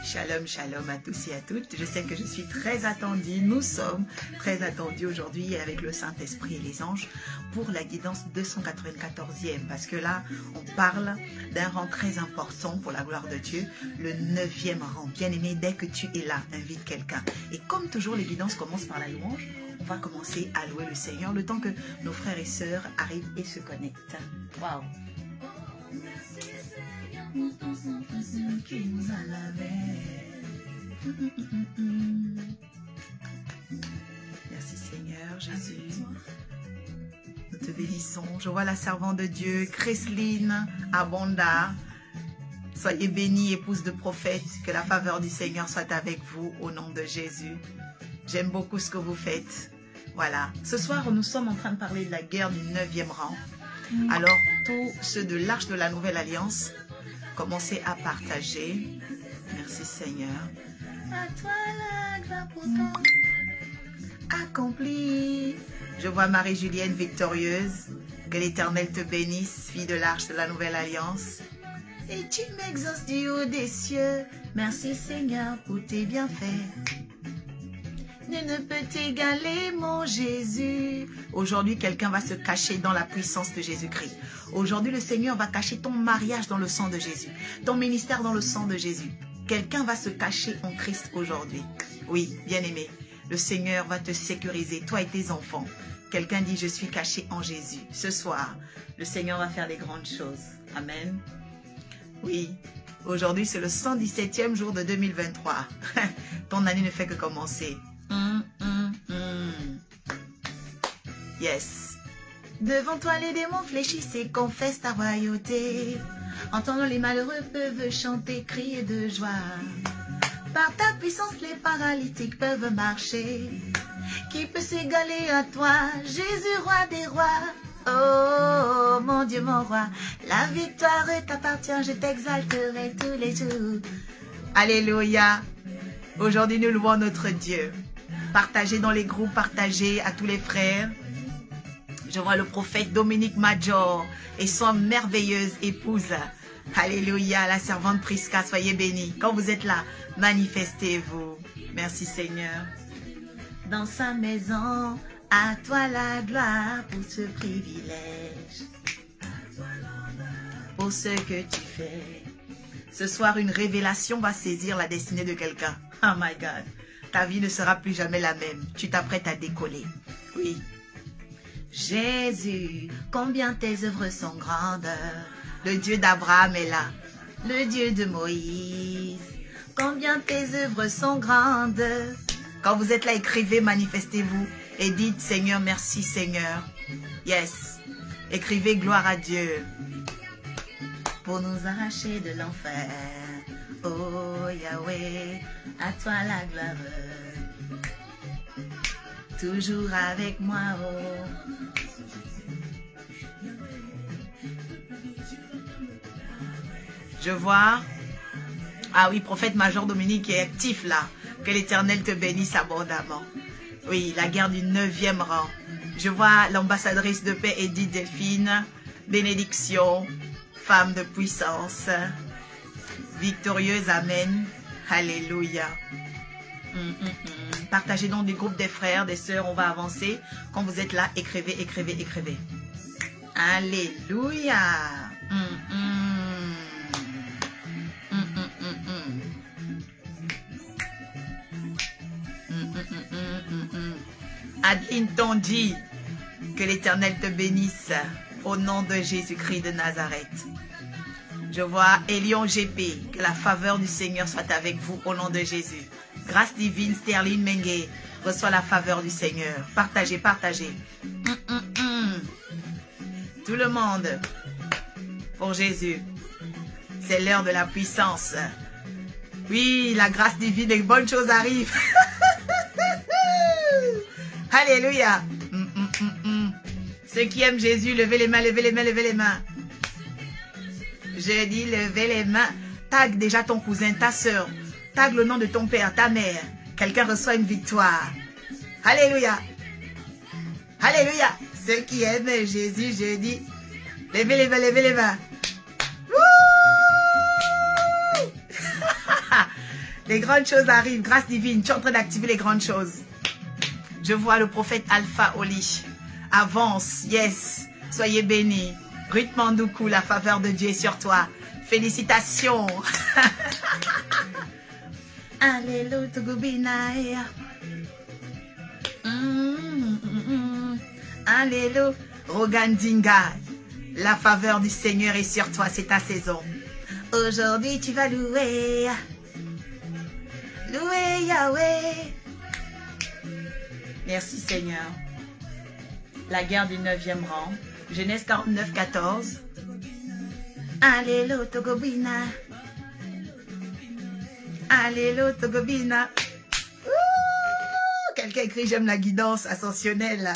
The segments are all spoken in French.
Shalom, shalom à tous et à toutes. Je sais que je suis très attendue, nous sommes très attendus aujourd'hui avec le Saint-Esprit et les anges pour la guidance 294e. Parce que là, on parle d'un rang très important pour la gloire de Dieu, le 9e rang. Bien aimé, dès que tu es là, invite quelqu'un. Et comme toujours, les guidances commencent par la louange. On va commencer à louer le Seigneur le temps que nos frères et sœurs arrivent et se connectent. Waouh! Qui nous a lavé. Merci Seigneur Jésus. Nous te bénissons. Je vois la servante de Dieu, Chrisline Abonda. Soyez bénie, épouse de prophète. Que la faveur du Seigneur soit avec vous au nom de Jésus. J'aime beaucoup ce que vous faites. Voilà. Ce soir, nous sommes en train de parler de la guerre du 9e rang. Alors, tous ceux de l'Arche de la Nouvelle Alliance, commencez à partager. Merci Seigneur. À toi la gloire pour ton accompli. Je vois Marie-Julienne victorieuse. Que l'Éternel te bénisse, fille de l'Arche de la Nouvelle Alliance. Et tu m'exauces du haut des cieux. Merci Seigneur pour tes bienfaits. Nul ne peut t'égaler, mon Jésus. Aujourd'hui, quelqu'un va se cacher dans la puissance de Jésus-Christ. Aujourd'hui, le Seigneur va cacher ton mariage dans le sang de Jésus. Ton ministère dans le sang de Jésus. Quelqu'un va se cacher en Christ aujourd'hui. Oui, bien-aimé, le Seigneur va te sécuriser, toi et tes enfants. Quelqu'un dit, je suis caché en Jésus. Ce soir, le Seigneur va faire des grandes choses. Amen. Oui, aujourd'hui, c'est le 117e jour de 2023. Ton année ne fait que commencer. Yes. Devant toi les démons fléchissent et confessent ta royauté. Entendant les malheureux peuvent chanter, crier de joie. Par ta puissance les paralytiques peuvent marcher. Qui peut s'égaler à toi, Jésus roi des rois? Oh mon Dieu mon roi, la victoire t'appartient, je t'exalterai tous les jours. Alléluia. Aujourd'hui nous louons notre Dieu. Partagez dans les groupes, partagez à tous les frères. Je vois le prophète Dominique Major et son merveilleuse épouse. Alléluia, la servante Prisca, soyez bénis. Quand vous êtes là, manifestez-vous. Merci Seigneur. Dans sa maison, à toi la gloire pour ce privilège. Pour ce que tu fais. Ce soir, une révélation va saisir la destinée de quelqu'un. Oh my God. Ta vie ne sera plus jamais la même. Tu t'apprêtes à décoller. Oui. Jésus, combien tes œuvres sont grandes. Le Dieu d'Abraham est là. Le Dieu de Moïse. Combien tes œuvres sont grandes. Quand vous êtes là, écrivez, manifestez-vous. Et dites, Seigneur, merci Seigneur. Yes. Écrivez gloire à Dieu. Pour nous arracher de l'enfer. Oh Yahweh, à toi la gloire. Toujours avec moi, oh. Je vois. Ah oui, prophète Major Dominique est actif là. Que l'Éternel te bénisse abondamment. Oui, la guerre du 9e rang. Je vois l'ambassadrice de paix Edith Delphine. Bénédiction, femme de puissance. Victorieuse, amen. Alléluia. Partagez donc des groupes des frères, des sœurs, on va avancer. Quand vous êtes là, écrivez, écrivez, écrivez. Alléluia. Adeline Tondi, que l'Éternel te bénisse au nom de Jésus-Christ de Nazareth. Je vois Elion GP, que la faveur du Seigneur soit avec vous au nom de Jésus. Grâce divine, Sterling Mengue, reçois la faveur du Seigneur. Partagez, partagez. Tout le monde, pour Jésus. C'est l'heure de la puissance. Oui, la grâce divine, les bonnes choses arrivent. Alléluia. Ceux qui aiment Jésus, levez les mains, levez les mains, levez les mains. Je dis levez les mains. Tag déjà ton cousin, ta soeur. Tag le nom de ton père, ta mère. Quelqu'un reçoit une victoire. Alléluia. Alléluia. Ceux qui aiment Jésus, je dis levez les mains, levez les mains. Les grandes choses arrivent. Grâce divine. Tu es en train d'activer les grandes choses. Je vois le prophète Alpha Oli. Avance. Yes. Soyez bénis. Ruth Mandoukou, la faveur de Dieu est sur toi. Félicitations. Alléluia. Alléluia. Rogandinga. La faveur du Seigneur est sur toi. C'est ta saison. Aujourd'hui, tu vas louer. Louer Yahweh. Merci Seigneur. La guerre du 9e rang. Genèse 49, 14. Alléluia, Togobina. Alléluia, Togobina. Quelqu'un écrit, j'aime la guidance ascensionnelle.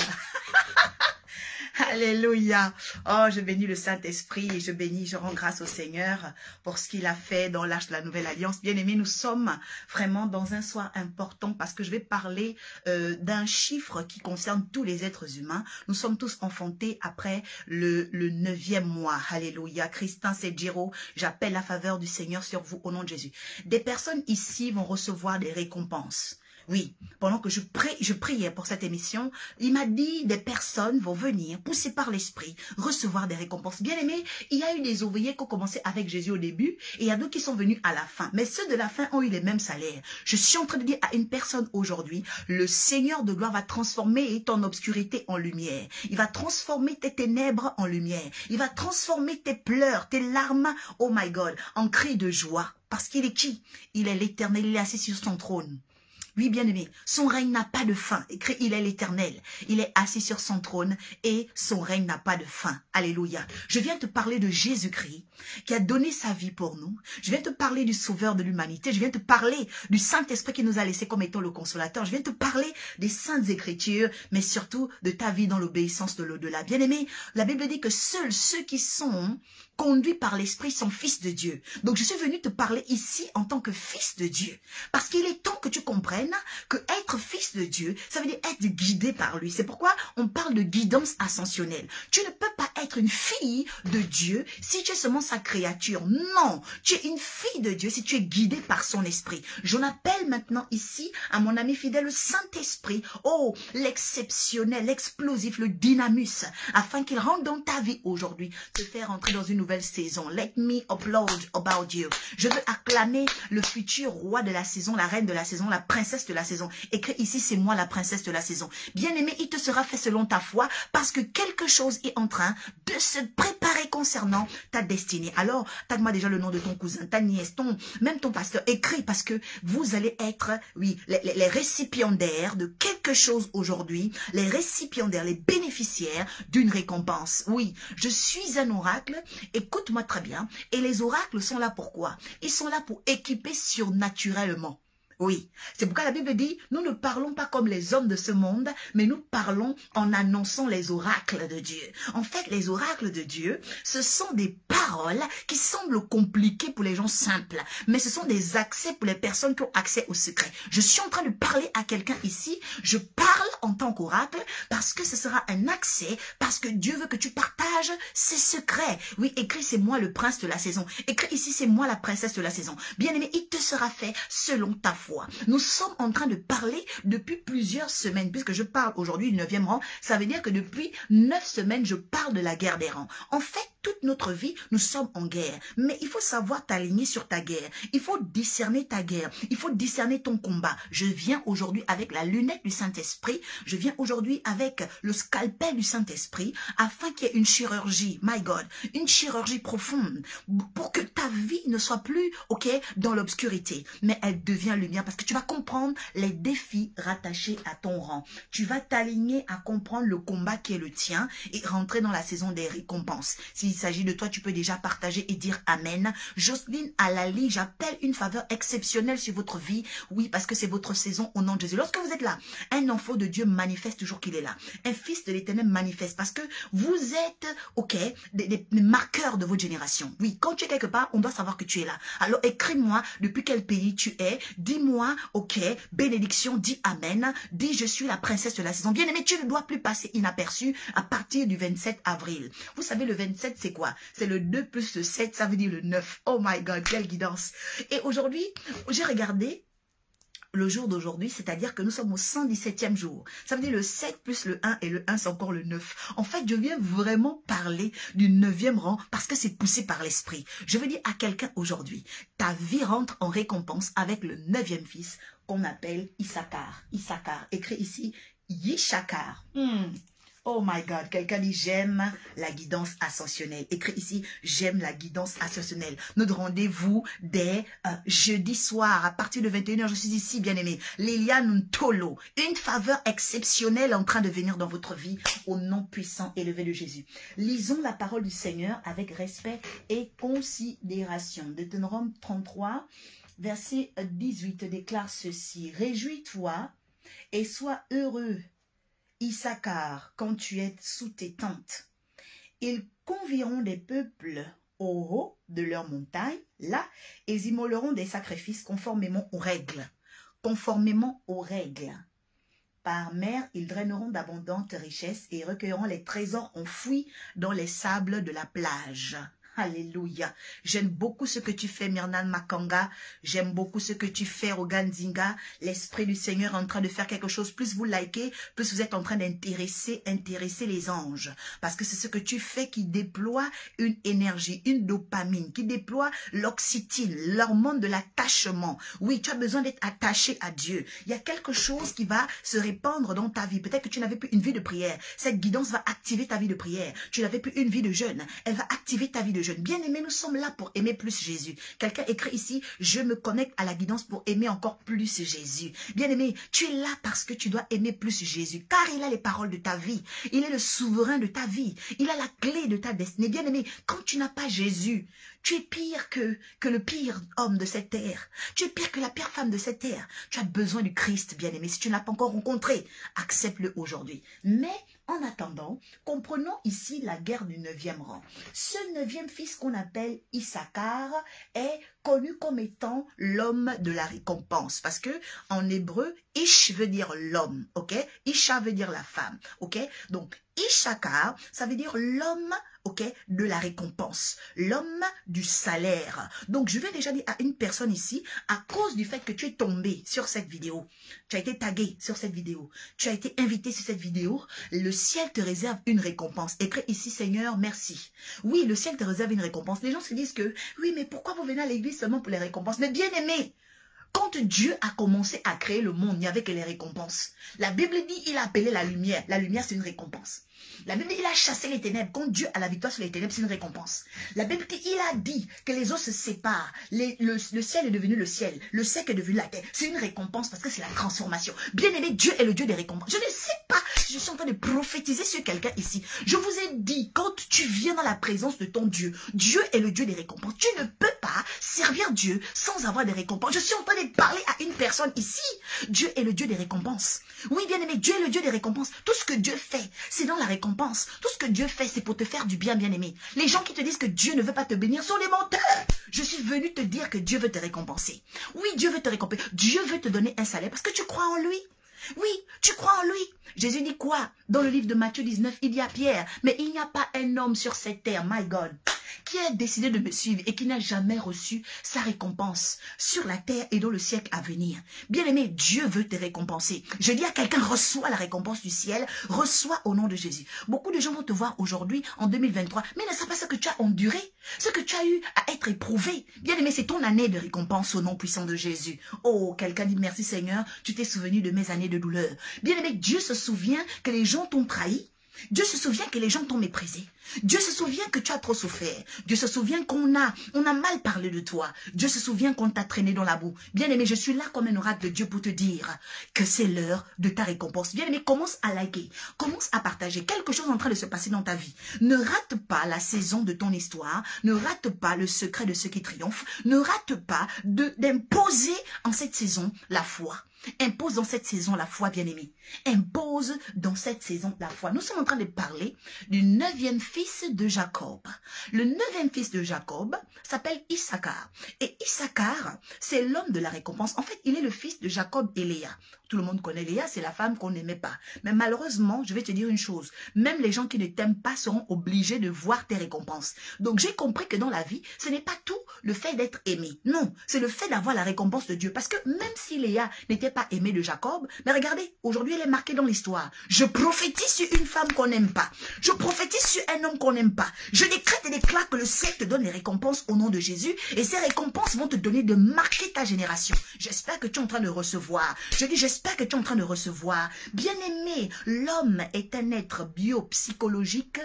Alléluia. Oh, je bénis le Saint-Esprit et je rends grâce au Seigneur pour ce qu'il a fait dans l'Arche de la Nouvelle Alliance. Bien-aimés, nous sommes vraiment dans un soir important parce que je vais parler d'un chiffre qui concerne tous les êtres humains. Nous sommes tous enfantés après le 9e mois. Alléluia. Christin Sedjiro, j'appelle la faveur du Seigneur sur vous au nom de Jésus. Des personnes ici vont recevoir des récompenses. Oui, pendant que je priais pour cette émission, il m'a dit des personnes vont venir, poussées par l'esprit, recevoir des récompenses. Bien aimé, il y a eu des ouvriers qui ont commencé avec Jésus au début et il y a d'autres qui sont venus à la fin. Mais ceux de la fin ont eu les mêmes salaires. Je suis en train de dire à une personne aujourd'hui, le Seigneur de gloire va transformer ton obscurité en lumière. Il va transformer tes ténèbres en lumière. Il va transformer tes pleurs, tes larmes, oh my God, en cris de joie. Parce qu'il est qui? Il est l'Éternel, il est assis sur son trône. Oui, bien-aimé, son règne n'a pas de fin. Écrit, il est l'Éternel. Il est assis sur son trône et son règne n'a pas de fin. Alléluia. Je viens te parler de Jésus-Christ qui a donné sa vie pour nous. Je viens te parler du Sauveur de l'humanité. Je viens te parler du Saint-Esprit qui nous a laissé comme étant le Consolateur. Je viens te parler des Saintes Écritures, mais surtout de ta vie dans l'obéissance de l'au-delà. Bien-aimé, la Bible dit que seuls ceux qui sont conduits par l'Esprit sont fils de Dieu. Donc, je suis venu te parler ici en tant que fils de Dieu. Parce qu'il est temps que tu comprennes que être fils de Dieu, ça veut dire être guidé par lui. C'est pourquoi on parle de guidance ascensionnelle. Tu ne peux pas être une fille de Dieu si tu es seulement sa créature. Non, tu es une fille de Dieu si tu es guidé par son esprit. J'en appelle maintenant ici à mon ami fidèle le Saint-Esprit. Oh, l'exceptionnel, l'explosif, le dynamus, afin qu'il rentre dans ta vie aujourd'hui, te faire entrer dans une nouvelle saison. Let me applaud about you. Je veux acclamer le futur roi de la saison, la reine de la saison, la princesse de la saison. Écrit ici, c'est moi la princesse de la saison. Bien-aimé, il te sera fait selon ta foi parce que quelque chose est en train de se préparer concernant ta destinée. Alors, tag-moi déjà le nom de ton cousin, ta nièce, même ton pasteur. Écris parce que vous allez être, oui, les récipiendaires de quelque chose aujourd'hui, les récipiendaires, les bénéficiaires d'une récompense. Oui, je suis un oracle. Écoute-moi très bien. Et les oracles sont là pour quoi? Ils sont là pour équiper surnaturellement. Oui, c'est pourquoi la Bible dit, nous ne parlons pas comme les hommes de ce monde, mais nous parlons en annonçant les oracles de Dieu. En fait, les oracles de Dieu, ce sont des paroles qui semblent compliquées pour les gens simples, mais ce sont des accès pour les personnes qui ont accès au secret. Je suis en train de parler à quelqu'un ici, je parle en tant qu'oracle parce que ce sera un accès, parce que Dieu veut que tu partages ses secrets. Oui, écrit, c'est moi le prince de la saison. Écrit ici, c'est moi la princesse de la saison. Bien aimé, il te sera fait selon ta foi. Nous sommes en train de parler depuis plusieurs semaines, puisque je parle aujourd'hui du 9e rang, ça veut dire que depuis 9 semaines, je parle de la guerre des rangs. En fait, toute notre vie, nous sommes en guerre. Mais il faut savoir t'aligner sur ta guerre. Il faut discerner ta guerre. Il faut discerner ton combat. Je viens aujourd'hui avec la lunette du Saint-Esprit. Je viens aujourd'hui avec le scalpel du Saint-Esprit afin qu'il y ait une chirurgie, my God, une chirurgie profonde pour que ta vie ne soit plus, ok, dans l'obscurité, mais elle devient lumière parce que tu vas comprendre les défis rattachés à ton rang. Tu vas t'aligner à comprendre le combat qui est le tien et rentrer dans la saison des récompenses. S'il s'agit de toi, tu peux déjà partager et dire Amen. Jocelyne Alali, j'appelle une faveur exceptionnelle sur votre vie. Oui, parce que c'est votre saison au nom de Jésus. Lorsque vous êtes là, un enfant de Dieu manifeste toujours qu'il est là. Un fils de l'Éternel manifeste parce que vous êtes, ok, des marqueurs de votre génération. Oui, quand tu es quelque part, on doit savoir savoir que tu es là. Alors écris-moi depuis quel pays tu es. Dis-moi, ok, bénédiction, dis amen. Dis je suis la princesse de la saison. Bien aimé, tu ne dois plus passer inaperçu à partir du 27 avril. Vous savez, le 27, c'est quoi? C'est le 2 plus le 7, ça veut dire le 9. Oh my God, quelle guidance. Et aujourd'hui, j'ai regardé le jour d'aujourd'hui, c'est-à-dire que nous sommes au 117e jour. Ça veut dire le 7 plus le 1 et le 1 c'est encore le 9. En fait, je viens vraiment parler du 9e rang parce que c'est poussé par l'esprit. Je veux dire à quelqu'un aujourd'hui, ta vie rentre en récompense avec le 9e fils qu'on appelle Issachar. Issachar, écrit ici Yishakar. Oh my God, quelqu'un dit j'aime la guidance ascensionnelle. Écrit ici, j'aime la guidance ascensionnelle. Notre rendez-vous dès jeudi soir à partir de 21h. Je suis ici, bien aimé. Liliane Ntolo, une faveur exceptionnelle en train de venir dans votre vie au nom puissant élevé de Jésus. Lisons la parole du Seigneur avec respect et considération. Deutéronome 33, verset 18 déclare ceci. Réjouis-toi et sois heureux, Issachar, quand tu es sous tes tentes. Ils convieront des peuples au haut de leur montagne. Là, ils immoleront des sacrifices conformément aux règles. Conformément aux règles. Par mer, ils draineront d'abondantes richesses et recueilleront les trésors enfouis dans les sables de la plage. Alléluia. J'aime beaucoup ce que tu fais, Myrnan Makanga. J'aime beaucoup ce que tu fais, Rogan Zinga. L'Esprit du Seigneur est en train de faire quelque chose. Plus vous likez, plus vous êtes en train d'intéresser les anges. Parce que c'est ce que tu fais qui déploie une énergie, une dopamine, qui déploie l'oxytine, l'hormone de l'attachement. Oui, tu as besoin d'être attaché à Dieu. Il y a quelque chose qui va se répandre dans ta vie. Peut-être que tu n'avais plus une vie de prière. Cette guidance va activer ta vie de prière. Tu n'avais plus une vie de jeûne. Elle va activer ta vie de jeûne. Bien-aimés, nous sommes là pour aimer plus Jésus. Quelqu'un écrit ici, je me connecte à la guidance pour aimer encore plus Jésus. Bien-aimé, tu es là parce que tu dois aimer plus Jésus, car il a les paroles de ta vie. Il est le souverain de ta vie. Il a la clé de ta destinée. Bien-aimé, quand tu n'as pas Jésus, tu es pire que le pire homme de cette terre. Tu es pire que la pire femme de cette terre. Tu as besoin du Christ, bien-aimé. Si tu ne l'as pas encore rencontré, accepte-le aujourd'hui. Mais en attendant, comprenons ici la guerre du 9e rang. Ce 9e fils qu'on appelle Issachar est connu comme étant l'homme de la récompense. Parce que en hébreu, Ish veut dire l'homme, ok? Isha veut dire la femme, ok? Donc, Issachar, ça veut dire l'homme, ok, de la récompense, l'homme du salaire. Donc, je vais déjà dire à une personne ici, à cause du fait que tu es tombé sur cette vidéo, tu as été tagué sur cette vidéo, tu as été invité sur cette vidéo, le ciel te réserve une récompense. Écrit ici, Seigneur, merci. Oui, le ciel te réserve une récompense. Les gens se disent que, oui, mais pourquoi vous venez à l'église seulement pour les récompenses? Mais bien aimé, quand Dieu a commencé à créer le monde, il n'y avait que les récompenses. La Bible dit, il a appelé la lumière. La lumière, c'est une récompense. La Bible dit, il a chassé les ténèbres. Quand Dieu a la victoire sur les ténèbres, c'est une récompense. La Bible dit, il a dit que les eaux se séparent. Le ciel est devenu le ciel. Le sec est devenu la terre. C'est une récompense parce que c'est la transformation. Bien aimé, Dieu est le Dieu des récompenses. Je ne sais pas si je suis en train de prophétiser sur quelqu'un ici. Je vous ai dit, quand tu viens dans la présence de ton Dieu, Dieu est le Dieu des récompenses. Tu ne peux pas servir Dieu sans avoir des récompenses. Je suis en train de parler à une personne ici. Dieu est le Dieu des récompenses. Oui, bien aimé, Dieu est le Dieu des récompenses. Tout ce que Dieu fait, c'est dans la récompense. Tout ce que Dieu fait, c'est pour te faire du bien, bien aimé. Les gens qui te disent que Dieu ne veut pas te bénir sont des menteurs. Je suis venu te dire que Dieu veut te récompenser. Oui, Dieu veut te récompenser. Dieu veut te donner un salaire parce que tu crois en lui. Oui, tu crois en lui. Jésus dit quoi? Dans le livre de Matthieu 19, il y a Pierre. Mais il n'y a pas un homme sur cette terre, my God, qui a décidé de me suivre et qui n'a jamais reçu sa récompense sur la terre et dans le siècle à venir. Bien-aimé, Dieu veut te récompenser. Je dis à quelqu'un, reçois la récompense du ciel, reçois au nom de Jésus. Beaucoup de gens vont te voir aujourd'hui, en 2023, mais ne savent pas ce que tu as enduré, ce que tu as eu à être éprouvé. Bien-aimé, c'est ton année de récompense au nom puissant de Jésus. Oh, quelqu'un dit, merci Seigneur, tu t'es souvenu de mes années de douleur. Bien-aimé, Dieu se souvient que les gens t'ont trahi. Dieu se souvient que les gens t'ont méprisé. Dieu se souvient que tu as trop souffert. Dieu se souvient qu'on a mal parlé de toi. Dieu se souvient qu'on t'a traîné dans la boue. Bien-aimé, je suis là comme un oracle de Dieu pour te dire que c'est l'heure de ta récompense. Bien-aimé, commence à liker, commence à partager. Quelque chose est en train de se passer dans ta vie. Ne rate pas la saison de ton histoire. Ne rate pas le secret de ceux qui triomphent. Ne rate pas d'imposer en cette saison la foi. Impose dans cette saison la foi, bien-aimé. Impose dans cette saison la foi. Nous sommes en train de parler du 9e fils de Jacob. Le 9e fils de Jacob s'appelle Issachar. Et Issachar, c'est l'homme de la récompense. En fait, il est le fils de Jacob et Léa. Tout le monde connaît Léa, c'est la femme qu'on n'aimait pas. Mais malheureusement, je vais te dire une chose. Même les gens qui ne t'aiment pas seront obligés de voir tes récompenses. Donc j'ai compris que dans la vie, ce n'est pas tout le fait d'être aimé. Non, c'est le fait d'avoir la récompense de Dieu. Parce que même si Léa n'était pas aimée de Jacob, mais regardez, aujourd'hui elle est marquée dans l'histoire. Je prophétise sur une femme qu'on n'aime pas. Je prophétise sur un homme qu'on n'aime pas. Je décrète et déclare que le ciel te donne les récompenses au nom de Jésus. Et ces récompenses vont te donner de marquer ta génération. J'espère que tu es en train de recevoir. Je dis j'espère que tu es en train de recevoir. Bien-aimé, l'homme est un être biopsychologique,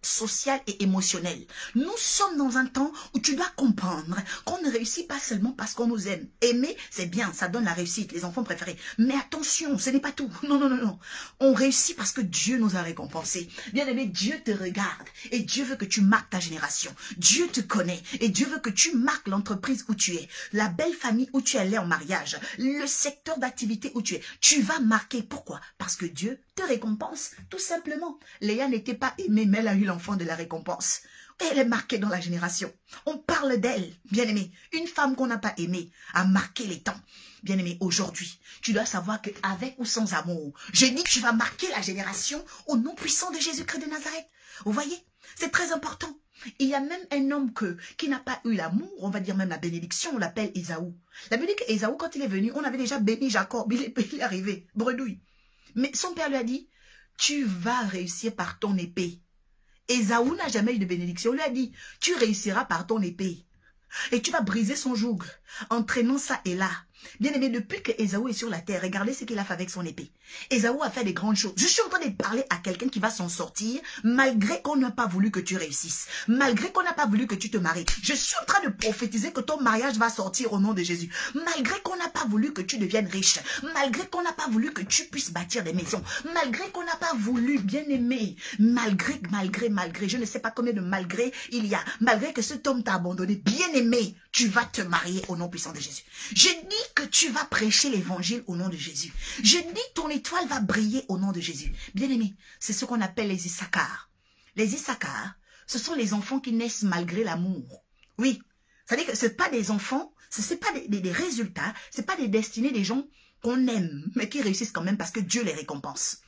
social et émotionnel. Nous sommes dans un temps où tu dois comprendre qu'on ne réussit pas seulement parce qu'on nous aime. Aimer, c'est bien, ça donne la réussite, les enfants préférés. Mais attention, ce n'est pas tout. Non, non, non, non. On réussit parce que Dieu nous a récompensés. Bien aimé, Dieu te regarde et Dieu veut que tu marques ta génération. Dieu te connaît et Dieu veut que tu marques l'entreprise où tu es, la belle famille où tu es allé en mariage, le secteur d'activité où tu es. Tu vas marquer. Pourquoi? Parce que Dieu te récompense, tout simplement. Léa n'était pas aimée, mais elle a eu l'enfant de la récompense. Et elle est marquée dans la génération. On parle d'elle, bien-aimée. Une femme qu'on n'a pas aimée a marqué les temps. Bien-aimé, aujourd'hui, tu dois savoir qu'avec ou sans amour, je dis que tu vas marquer la génération au nom puissant de Jésus-Christ de Nazareth. Vous voyez, c'est très important. Il y a même un homme qui n'a pas eu l'amour, on va dire même la bénédiction, on l'appelle Ésaü. La Bible dit qu'Ésaü, quand il est venu, on avait déjà béni Jacob, il est arrivé, bredouille. Mais son père lui a dit, tu vas réussir par ton épée. Ésaü n'a jamais eu de bénédiction. On lui a dit, tu réussiras par ton épée. Et tu vas briser son joug, entraînant ça et là. Bien aimé, depuis que Ésaü est sur la terre, regardez ce qu'il a fait avec son épée. Ésaü a fait des grandes choses. Je suis en train de parler à quelqu'un qui va s'en sortir, malgré qu'on n'a pas voulu que tu réussisses, malgré qu'on n'a pas voulu que tu te maries. Je suis en train de prophétiser que ton mariage va sortir au nom de Jésus, malgré qu'on n'a pas voulu que tu deviennes riche, malgré qu'on n'a pas voulu que tu puisses bâtir des maisons, malgré qu'on n'a pas voulu, bien aimé, malgré, je ne sais pas combien de malgré il y a, malgré que cet homme t'a abandonné, bien aimé, tu vas te marier au nom puissant de Jésus. Je dis que tu vas prêcher l'évangile au nom de Jésus. Je dis ton étoile va briller au nom de Jésus. Bien aimé, c'est ce qu'on appelle les Issachar. Les Issachar, ce sont les enfants qui naissent malgré l'amour. Oui, c'est-à-dire que ce n'est pas des enfants, ce n'est pas des résultats, ce n'est pas des destinées des gens qu'on aime, mais qui réussissent quand même parce que Dieu les récompense.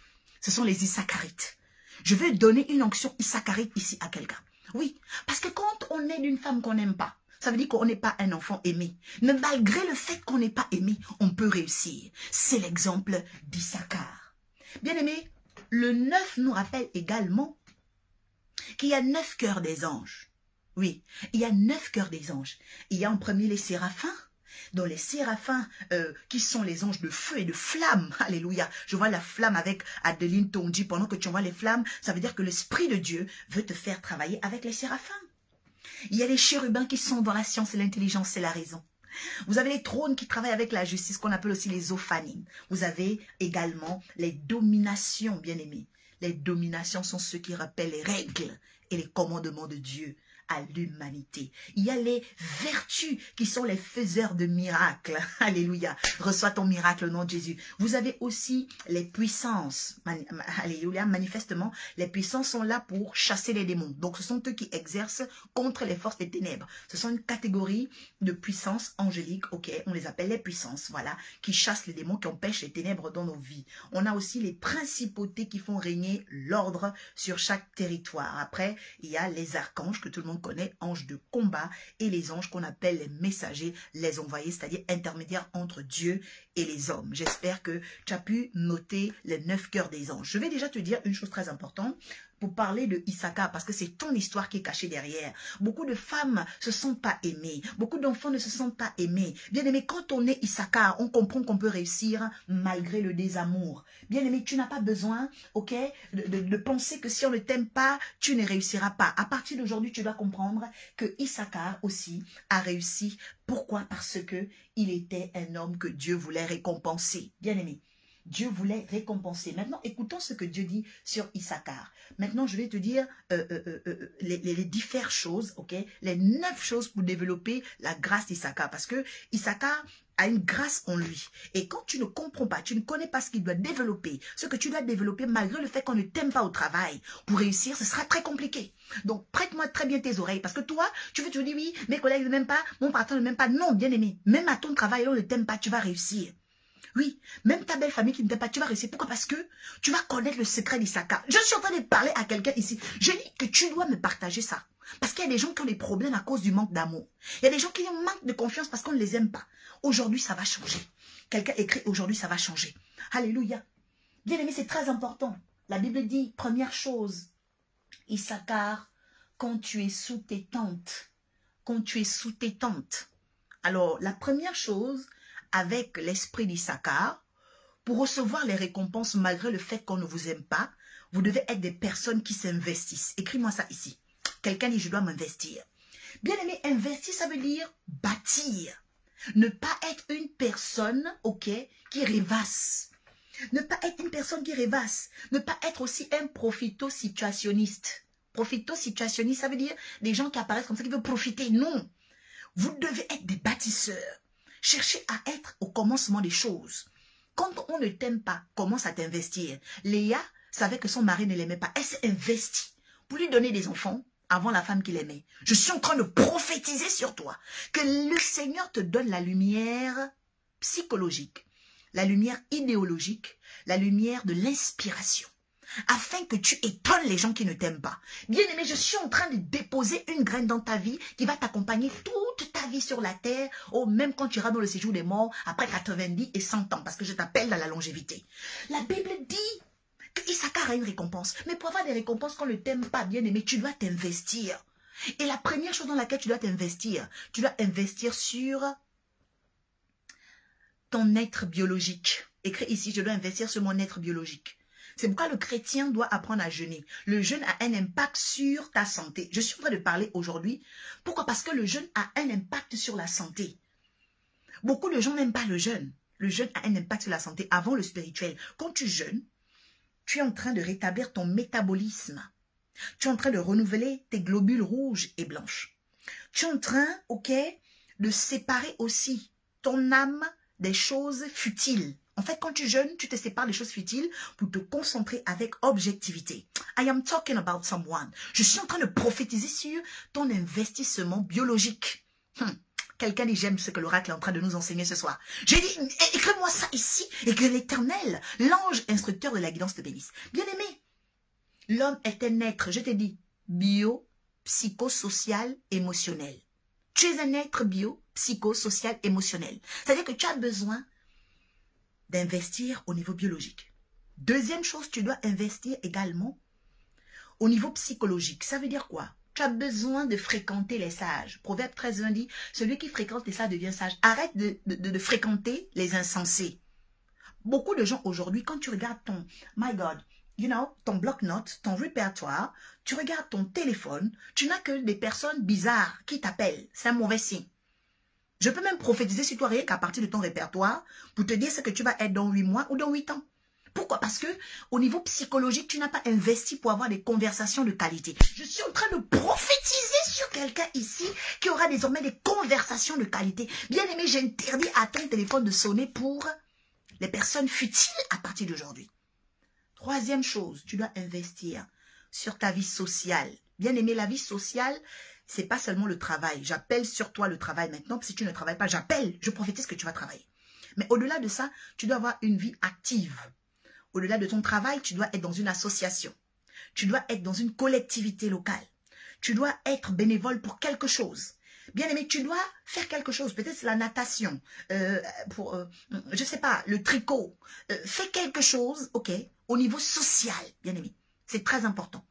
Ce sont les Issacharites. Je vais donner une onction Issacharite ici à quelqu'un. Oui, parce que quand on est d'une femme qu'on n'aime pas, ça veut dire qu'on n'est pas un enfant aimé. Mais malgré le fait qu'on n'est pas aimé, on peut réussir. C'est l'exemple d'Issachar. Bien aimé, le 9 nous rappelle également qu'il y a 9 cœurs des anges. Oui, il y a 9 cœurs des anges. Il y a en premier les séraphins. Dans les séraphins, qui sont les anges de feu et de flamme. Alléluia. Je vois la flamme avec Adeline Tondi. Pendant que tu vois les flammes, ça veut dire que l'Esprit de Dieu veut te faire travailler avec les séraphins. Il y a les chérubins qui sont dans la science et l'intelligence et la raison. Vous avez les trônes qui travaillent avec la justice, qu'on appelle aussi les ophanimes. Vous avez également les dominations, bien-aimés. Les dominations sont ceux qui rappellent les règles et les commandements de Dieu à l'humanité. Il y a les vertus qui sont les faiseurs de miracles. Alléluia. Reçois ton miracle au nom de Jésus. Vous avez aussi les puissances. Alléluia. Manifestement, les puissances sont là pour chasser les démons. Donc, ce sont eux qui exercent contre les forces des ténèbres. Ce sont une catégorie de puissances angéliques. Ok, on les appelle les puissances. Voilà. Qui chassent les démons, qui empêchent les ténèbres dans nos vies. On a aussi les principautés qui font régner l'ordre sur chaque territoire. Après, il y a les archanges que tout le monde connaît, anges de combat, et les anges qu'on appelle les messagers, les envoyés, c'est-à-dire intermédiaires entre Dieu et les hommes. J'espère que tu as pu noter les 9 cœurs des anges. Je vais déjà te dire une chose très importante pour parler de Issachar, parce que c'est ton histoire qui est cachée derrière. Beaucoup de femmes ne se sentent pas aimées. Beaucoup d'enfants ne se sentent pas aimés. Bien aimé, quand on est Issachar, on comprend qu'on peut réussir malgré le désamour. Bien aimé, tu n'as pas besoin, ok, de penser que si on ne t'aime pas, tu ne réussiras pas. À partir d'aujourd'hui, tu dois comprendre que Issachar aussi a réussi. Pourquoi? Parce que il était un homme que Dieu voulait récompenser. Bien aimé, Dieu voulait récompenser. Maintenant, écoutons ce que Dieu dit sur Issachar. Maintenant, je vais te dire les différentes choses, ok? Les 9 choses pour développer la grâce d'Issachar. Parce que Issachar a une grâce en lui. Et quand tu ne comprends pas, tu ne connais pas ce qu'il doit développer, ce que tu dois développer, malgré le fait qu'on ne t'aime pas au travail, pour réussir, ce sera très compliqué. Donc, prête-moi très bien tes oreilles. Parce que toi, tu veux te dire, oui, mes collègues ne m'aiment pas, mon patron ne m'aime pas. Non, bien aimé, même à ton travail, on ne t'aime pas, tu vas réussir. Oui, même ta belle famille qui ne t'aime pas, tu vas réussir. Pourquoi? Parce que tu vas connaître le secret d'Issachar. Je suis en train de parler à quelqu'un ici. Je dis que tu dois me partager ça. Parce qu'il y a des gens qui ont des problèmes à cause du manque d'amour. Il y a des gens qui manquent de confiance parce qu'on ne les aime pas. Aujourd'hui, ça va changer. Quelqu'un écrit, aujourd'hui, ça va changer. Alléluia. Bien aimé, c'est très important. La Bible dit, première chose, Issachar, quand tu es sous tes tentes. Quand tu es sous tes tentes. Alors, la première chose, avec l'esprit d'Issachar, pour recevoir les récompenses malgré le fait qu'on ne vous aime pas, vous devez être des personnes qui s'investissent. Écris-moi ça ici. Quelqu'un dit, je dois m'investir. Bien aimé, investir, ça veut dire bâtir. Ne pas être une personne, ok, qui rêvasse. Ne pas être une personne qui rêvasse. Ne pas être aussi un profito-situationniste. Profito-situationniste, ça veut dire des gens qui apparaissent comme ça, qui veulent profiter. Non. Vous devez être des bâtisseurs. Cherchez à être au commencement des choses. Quand on ne t'aime pas, commence à t'investir. Léa savait que son mari ne l'aimait pas. Elle s'est investie pour lui donner des enfants avant la femme qu'il aimait. Je suis en train de prophétiser sur toi que le Seigneur te donne la lumière psychologique, la lumière idéologique, la lumière de l'inspiration, afin que tu étonnes les gens qui ne t'aiment pas. Bien-aimé, je suis en train de déposer une graine dans ta vie qui va t'accompagner toute ta vie sur la terre, même quand tu iras dans le séjour des morts, après 90 et 100 ans, parce que je t'appelle dans la longévité. La Bible dit que Issachar a une récompense. Mais pour avoir des récompenses qu'on ne t'aime pas, bien-aimé, tu dois t'investir. Et la première chose dans laquelle tu dois investir sur ton être biologique. Écris ici, je dois investir sur mon être biologique. C'est pourquoi le chrétien doit apprendre à jeûner. Le jeûne a un impact sur ta santé. Je suis en train de parler aujourd'hui. Pourquoi? Parce que le jeûne a un impact sur la santé. Beaucoup de gens n'aiment pas le jeûne. Le jeûne a un impact sur la santé avant le spirituel. Quand tu jeûnes, tu es en train de rétablir ton métabolisme. Tu es en train de renouveler tes globules rouges et blanches. Tu es en train, ok, de séparer aussi ton âme des choses futiles. En fait, quand tu jeûnes, tu te sépares des choses futiles pour te concentrer avec objectivité. I am talking about someone. Je suis en train de prophétiser sur ton investissement biologique. Quelqu'un dit, j'aime ce que l'oracle est en train de nous enseigner ce soir. J'ai dit, écris-moi ça ici et que l'Éternel, l'ange instructeur de la guidance te bénisse. Bien-aimé, l'homme est un être, je t'ai dit, bio, psychosocial, émotionnel. Tu es un être bio, psychosocial, émotionnel. C'est-à-dire que tu as besoin d'investir au niveau biologique. Deuxième chose, tu dois investir également au niveau psychologique. Ça veut dire quoi? Tu as besoin de fréquenter les sages. Proverbe 13 dit, celui qui fréquente les sages devient sage. Arrête de fréquenter les insensés. Beaucoup de gens aujourd'hui, quand tu regardes ton, my God, you know, ton bloc-notes, ton répertoire, tu regardes ton téléphone, tu n'as que des personnes bizarres qui t'appellent. C'est un mauvais signe. Je peux même prophétiser sur toi rien qu'à partir de ton répertoire pour te dire ce que tu vas être dans 8 mois ou dans 8 ans. Pourquoi? Parce que au niveau psychologique, tu n'as pas investi pour avoir des conversations de qualité. Je suis en train de prophétiser sur quelqu'un ici qui aura désormais des conversations de qualité. Bien aimé, j'interdis à ton téléphone de sonner pour les personnes futiles à partir d'aujourd'hui. Troisième chose, tu dois investir sur ta vie sociale. Bien aimé, la vie sociale, c'est pas seulement le travail. J'appelle sur toi le travail maintenant. Si tu ne travailles pas, j'appelle, je prophétise que tu vas travailler. Mais au-delà de ça, tu dois avoir une vie active. Au-delà de ton travail, tu dois être dans une association. Tu dois être dans une collectivité locale. Tu dois être bénévole pour quelque chose. Bien aimé, tu dois faire quelque chose. Peut-être c'est la natation, je sais pas, le tricot. Fais quelque chose, ok, au niveau social, bien aimé. C'est très important.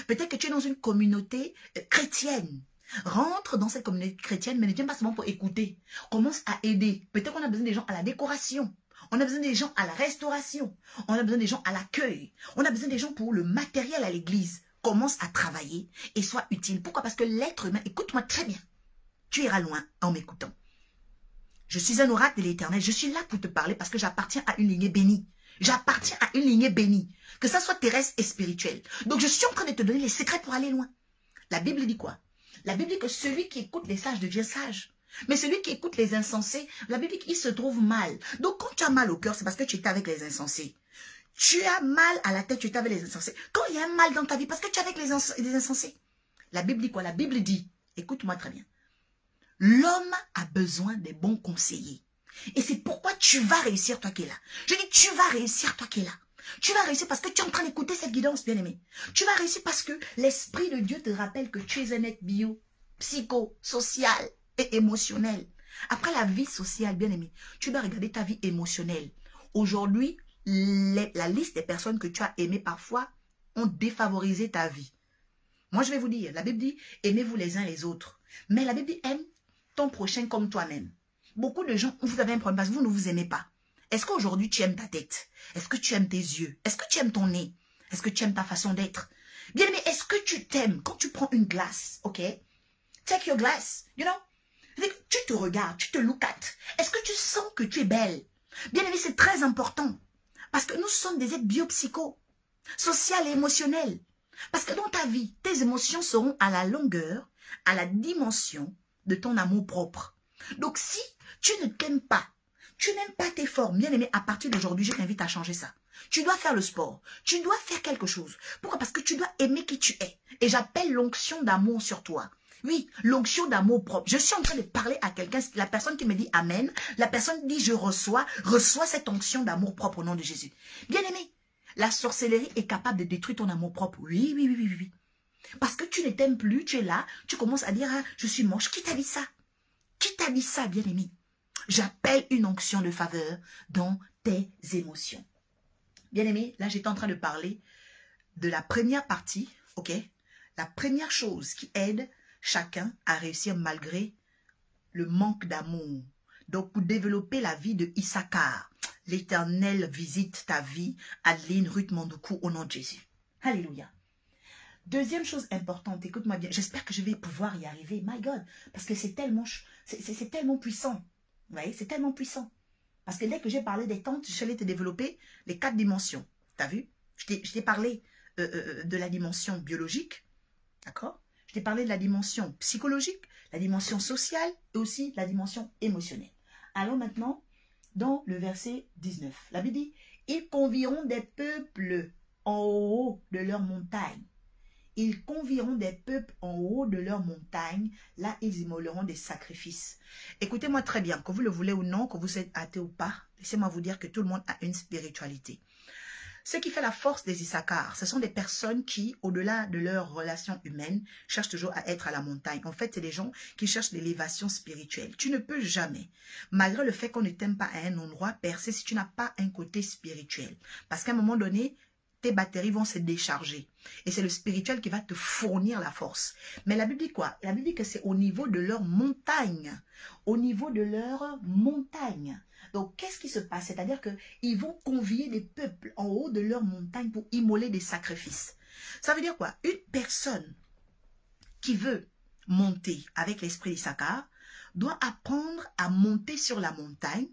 Peut-être que tu es dans une communauté chrétienne. Rentre dans cette communauté chrétienne, mais ne viens pas seulement pour écouter. Commence à aider. Peut-être qu'on a besoin des gens à la décoration. On a besoin des gens à la restauration. On a besoin des gens à l'accueil. On a besoin des gens pour le matériel à l'église. Commence à travailler et sois utile. Pourquoi? Parce que l'être humain, écoute-moi très bien. Tu iras loin en m'écoutant. Je suis un oracle de l'Éternel. Je suis là pour te parler parce que j'appartiens à une lignée bénie. J'appartiens à une lignée bénie, que ça soit terrestre et spirituelle. Donc je suis en train de te donner les secrets pour aller loin. La Bible dit quoi? La Bible dit que celui qui écoute les sages devient sage. Mais celui qui écoute les insensés, la Bible dit qu'il se trouve mal. Donc quand tu as mal au cœur, c'est parce que tu étais avec les insensés. Tu as mal à la tête, tu étais avec les insensés. Quand il y a un mal dans ta vie, parce que tu es avec les insensés. La Bible dit quoi? La Bible dit, écoute-moi très bien, l'homme a besoin des bons conseillers. Et c'est pourquoi tu vas réussir, toi qui es là. Je dis, tu vas réussir, toi qui es là. Tu vas réussir parce que tu es en train d'écouter cette guidance, bien-aimé. Tu vas réussir parce que l'Esprit de Dieu te rappelle que tu es un être bio, psycho, social et émotionnel. Après la vie sociale, bien-aimé, tu dois regarder ta vie émotionnelle. Aujourd'hui, la liste des personnes que tu as aimées parfois ont défavorisé ta vie. Moi, je vais vous dire, la Bible dit, aimez-vous les uns les autres. Mais la Bible dit, aime ton prochain comme toi-même. Beaucoup de gens, vous avez un problème parce que vous ne vous aimez pas. Est-ce qu'aujourd'hui, tu aimes ta tête? Est-ce que tu aimes tes yeux? Est-ce que tu aimes ton nez? Est-ce que tu aimes ta façon d'être? Bien aimé, est-ce que tu t'aimes quand tu prends une glace, ok? Take your glass, you know? Tu te regardes, tu te look at. Est-ce que tu sens que tu es belle? Bien aimé, c'est très important. Parce que nous sommes des êtres biopsychos, sociaux et émotionnels. Parce que dans ta vie, tes émotions seront à la longueur, à la dimension de ton amour propre. Donc si tu ne t'aimes pas, tu n'aimes pas tes formes, bien aimé, à partir d'aujourd'hui, je t'invite à changer ça. Tu dois faire le sport, tu dois faire quelque chose. Pourquoi? Parce que tu dois aimer qui tu es. Et j'appelle l'onction d'amour sur toi. Oui, l'onction d'amour propre. Je suis en train de parler à quelqu'un, la personne qui me dit Amen, la personne dit je reçois cette onction d'amour propre au nom de Jésus. Bien aimé, la sorcellerie est capable de détruire ton amour propre. Oui, oui, oui, oui, oui. Parce que tu ne t'aimes plus, tu es là, tu commences à dire ah, je suis moche. Qui t'a dit ça? Qui t'a dit ça, bien aimé? J'appelle une onction de faveur dans tes émotions. Bien aimé, là j'étais en train de parler de la première partie, ok? La première chose qui aide chacun à réussir malgré le manque d'amour. Donc pour développer la vie de Issachar, l'Éternel visite ta vie, Adeline Ruth Mandoukou, au nom de Jésus. Alléluia. Deuxième chose importante, écoute-moi bien, j'espère que je vais pouvoir y arriver, my God, parce que c'est tellement puissant. Vous voyez, c'est tellement puissant. Parce que dès que j'ai parlé des tentes, je suis allée te développer les 4 dimensions. T'as vu? Je t'ai parlé de la dimension biologique, d'accord? Je t'ai parlé de la dimension psychologique, la dimension sociale et aussi la dimension émotionnelle. Allons maintenant dans le verset 19. La Bible dit, ils convieront des peuples en haut de leur montagne. Ils convieront des peuples en haut de leur montagne. Là, ils immoleront des sacrifices. Écoutez-moi très bien, que vous le voulez ou non, que vous êtes athée ou pas, laissez-moi vous dire que tout le monde a une spiritualité. Ce qui fait la force des Issachar, ce sont des personnes qui, au-delà de leurs relations humaines, cherchent toujours à être à la montagne. En fait, c'est des gens qui cherchent l'élévation spirituelle. Tu ne peux jamais, malgré le fait qu'on ne t'aime pas à un endroit, percer si tu n'as pas un côté spirituel. Parce qu'à un moment donné, tes batteries vont se décharger. Et c'est le spirituel qui va te fournir la force. Mais la Bible dit quoi? La Bible dit que c'est au niveau de leur montagne. Au niveau de leur montagne. Donc, qu'est-ce qui se passe? C'est-à-dire qu'ils vont convier des peuples en haut de leur montagne pour immoler des sacrifices. Ça veut dire quoi? Une personne qui veut monter avec l'esprit d'Issachar doit apprendre à monter sur la montagne,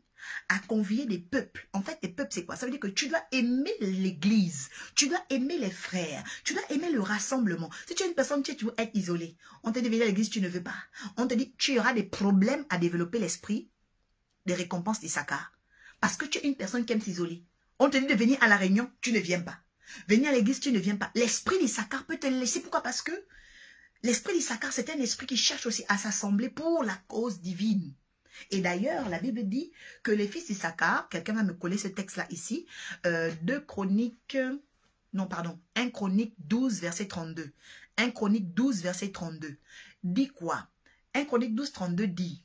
à convier des peuples. En fait, les peuples, c'est quoi? Ça veut dire que tu dois aimer l'église, tu dois aimer les frères, tu dois aimer le rassemblement. Si tu es une personne, tu veux être isolé, on te dit venir à l'église, tu ne veux pas. On te dit, tu auras des problèmes à développer l'esprit des récompenses d'Issachar. Parce que tu es une personne qui aime s'isoler. On te dit de venir à la réunion, tu ne viens pas. Venir à l'église, tu ne viens pas. L'esprit d'Issachar peut te le laisser. Pourquoi? Parce que l'esprit d'Issachar, c'est un esprit qui cherche aussi à s'assembler pour la cause divine. Et d'ailleurs, la Bible dit que les fils d'Issachar, quelqu'un va me coller ce texte-là ici, 1 Chronique 12, verset 32. 1 Chronique 12, verset 32. Dit quoi? 1 Chronique 12, 32 dit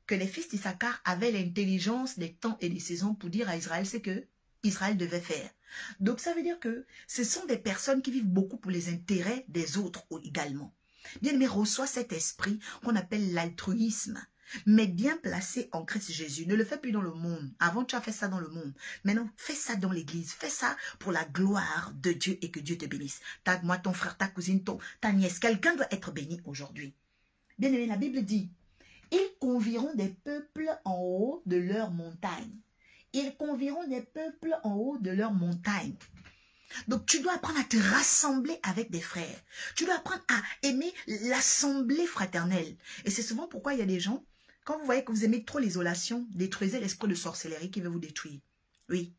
que les fils d'Issachar avaient l'intelligence des temps et des saisons pour dire à Israël ce que Israël devait faire. Donc ça veut dire que ce sont des personnes qui vivent beaucoup pour les intérêts des autres également. Bien-aimé, reçois cet esprit qu'on appelle l'altruisme, mais bien placé en Christ Jésus. Ne le fais plus dans le monde. Avant, tu as fait ça dans le monde. Maintenant, fais ça dans l'église. Fais ça pour la gloire de Dieu et que Dieu te bénisse. Moi, ton frère, ta cousine, ta nièce, quelqu'un doit être béni aujourd'hui. Bien-aimé, la Bible dit, ils convieront des peuples en haut de leur montagne. Ils convieront des peuples en haut de leur montagne. Donc, tu dois apprendre à te rassembler avec des frères. Tu dois apprendre à aimer l'assemblée fraternelle. Et c'est souvent pourquoi il y a des gens, quand vous voyez que vous aimez trop l'isolation, détruisez l'esprit de sorcellerie qui veut vous détruire. Oui,